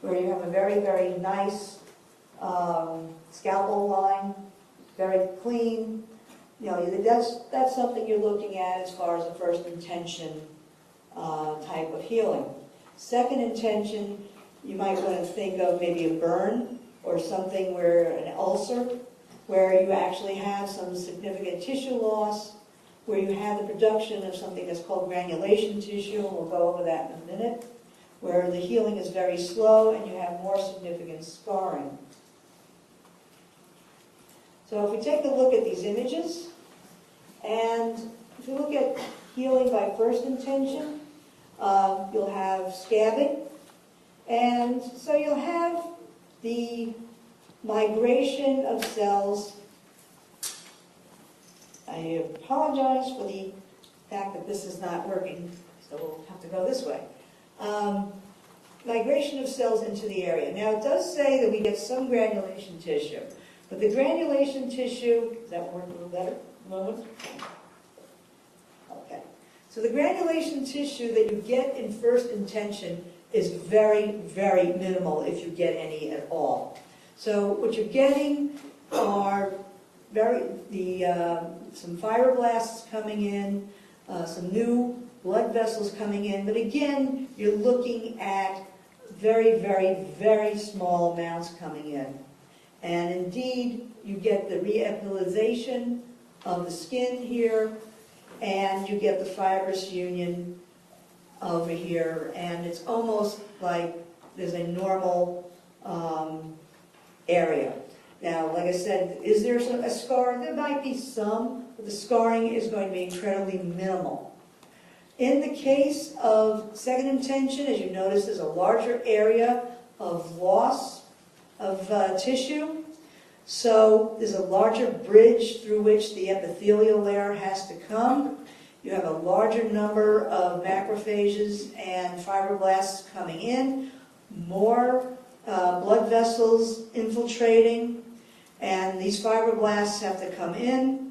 where you have a very, very nice scalpel line, very clean. You know, that's something you're looking at as far as a first intention type of healing. Second intention, you might want to think of maybe a burn or something where an ulcer, where you actually have some significant tissue loss, where you have the production of something that's called granulation tissue, and we'll go over that in a minute, where the healing is very slow and you have more significant scarring. So if we take a look at these images, and if you look at healing by first intention, you'll have scabbing, and so you'll have the migration of cells. I apologize for the fact that this is not working, so we'll have to go this way. Migration of cells into the area. Now it does say that we get some granulation tissue, but the granulation tissue, does that work a little better? Moment. Okay. So the granulation tissue that you get in first intention is very, very minimal if you get any at all. So what you're getting are some fibroblasts coming in, some new blood vessels coming in, but again, you're looking at very, very, very small amounts coming in. And indeed, you get the reepilization of the skin here, and you get the fibrous union over here, and it's almost like there's a normal area. Now, like I said, is there a scar? There might be some, but the scarring is going to be incredibly minimal. In the case of second intention, as you notice, there's a larger area of loss of tissue. So there's a larger bridge through which the epithelial layer has to come. You have a larger number of macrophages and fibroblasts coming in, more blood vessels infiltrating, and these fibroblasts have to come in.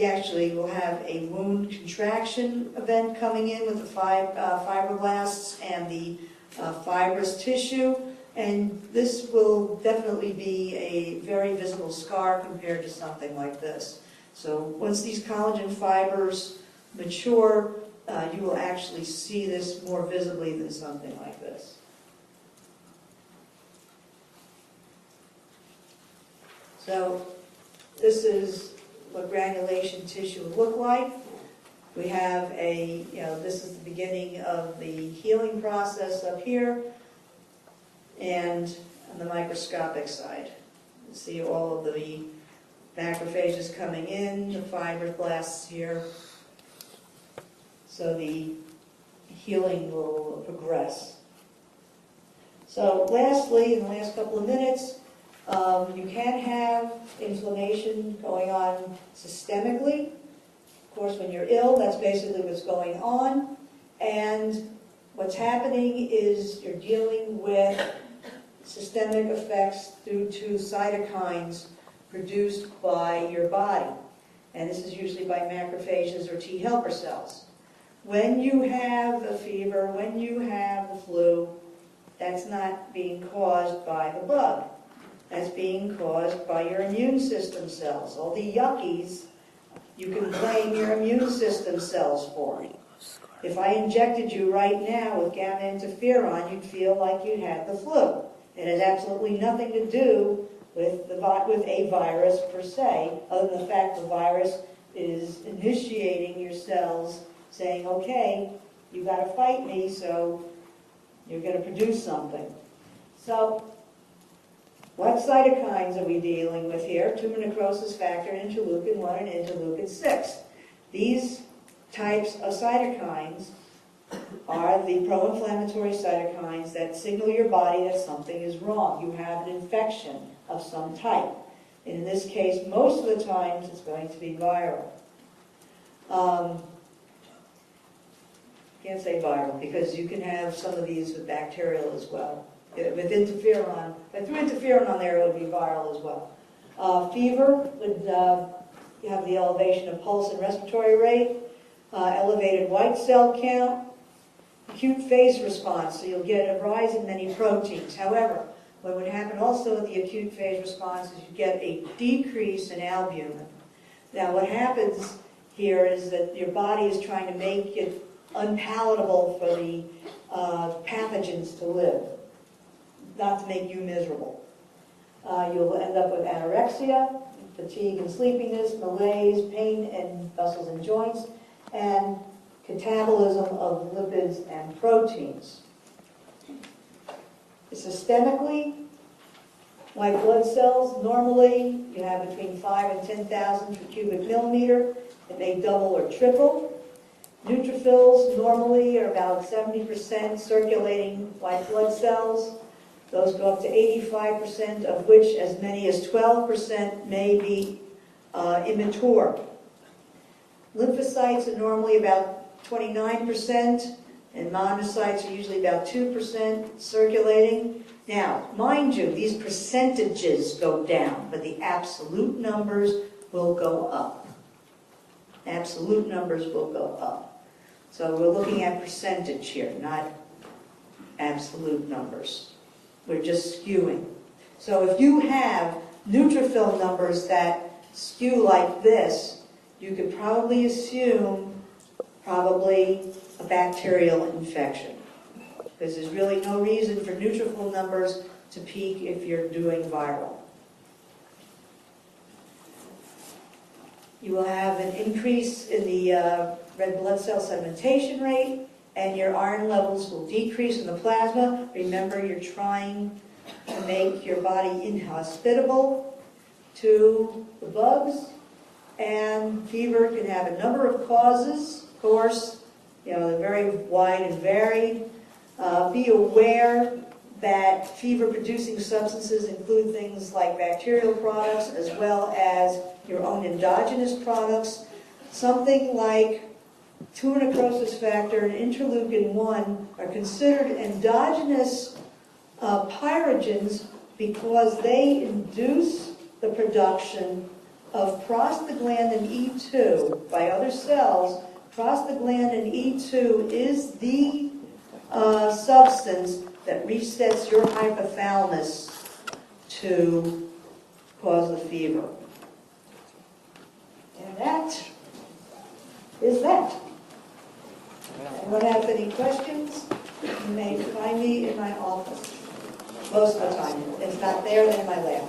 Actually will have a wound contraction event coming in with the fibroblasts and the fibrous tissue, and this will definitely be a very visible scar compared to something like this. So once these collagen fibers mature, you will actually see this more visibly than something like this. So this is what granulation tissue would look like. We have this is the beginning of the healing process up here, and on the microscopic side, you see all of the macrophages coming in, the fibroblasts here. So the healing will progress. So lastly, in the last couple of minutes, you can have inflammation going on systemically. Of course, when you're ill, that's basically what's going on. And what's happening is you're dealing with systemic effects due to cytokines produced by your body. And this is usually by macrophages or T helper cells. When you have a fever, when you have the flu, that's not being caused by the bug. That's being caused by your immune system cells. All the yuckies, you can blame your immune system cells for. If I injected you right now with gamma interferon, you'd feel like you had the flu. It has absolutely nothing to do with a virus per se, other than the fact the virus is initiating your cells, saying, okay, you got to fight me, so you're going to produce something. So, what cytokines are we dealing with here? Tumor necrosis factor, interleukin-1 and interleukin-6. These types of cytokines are the pro-inflammatory cytokines that signal your body that something is wrong. You have an infection of some type. And in this case, most of the times, it's going to be viral. Can't say viral, because you can have some of these with bacterial as well. With interferon, if threw interferon on there, it would be viral as well. Fever would you have the elevation of pulse and respiratory rate, elevated white cell count, acute phase response, so you'll get a rise in many proteins. However, what would happen also with the acute phase response is you get a decrease in albumin. Now, what happens here is that your body is trying to make it unpalatable for the pathogens to live, not to make you miserable. You'll end up with anorexia, fatigue and sleepiness, malaise, pain in muscles and joints, and catabolism of lipids and proteins. Systemically, white blood cells, normally you have between 5 and 10,000 per cubic millimeter. It may double or triple. Neutrophils normally are about 70% circulating white blood cells. Those go up to 85%, of which as many as 12% may be immature. Lymphocytes are normally about 29%, and monocytes are usually about 2% circulating. Now, mind you, these percentages go down, but the absolute numbers will go up. Absolute numbers will go up. So we're looking at percentage here, not absolute numbers. We're just skewing. So if you have neutrophil numbers that skew like this, you could probably assume a bacterial infection. Because there's really no reason for neutrophil numbers to peak if you're doing viral. You will have an increase in the red blood cell segmentation rate, and your iron levels will decrease in the plasma. Remember, you're trying to make your body inhospitable to the bugs, and fever can have a number of causes, of course. They're very wide and varied. Be aware that fever-producing substances include things like bacterial products as well as your own endogenous products. Something like 2 necrosis factor and interleukin-1 are considered endogenous pyrogens because they induce the production of prostaglandin E2 by other cells. Prostaglandin E2 is the substance that resets your hypothalamus to cause the fever. And that is that. Anyone have any questions? You may find me in my office. Most of the time. If it's not there, then in my lab.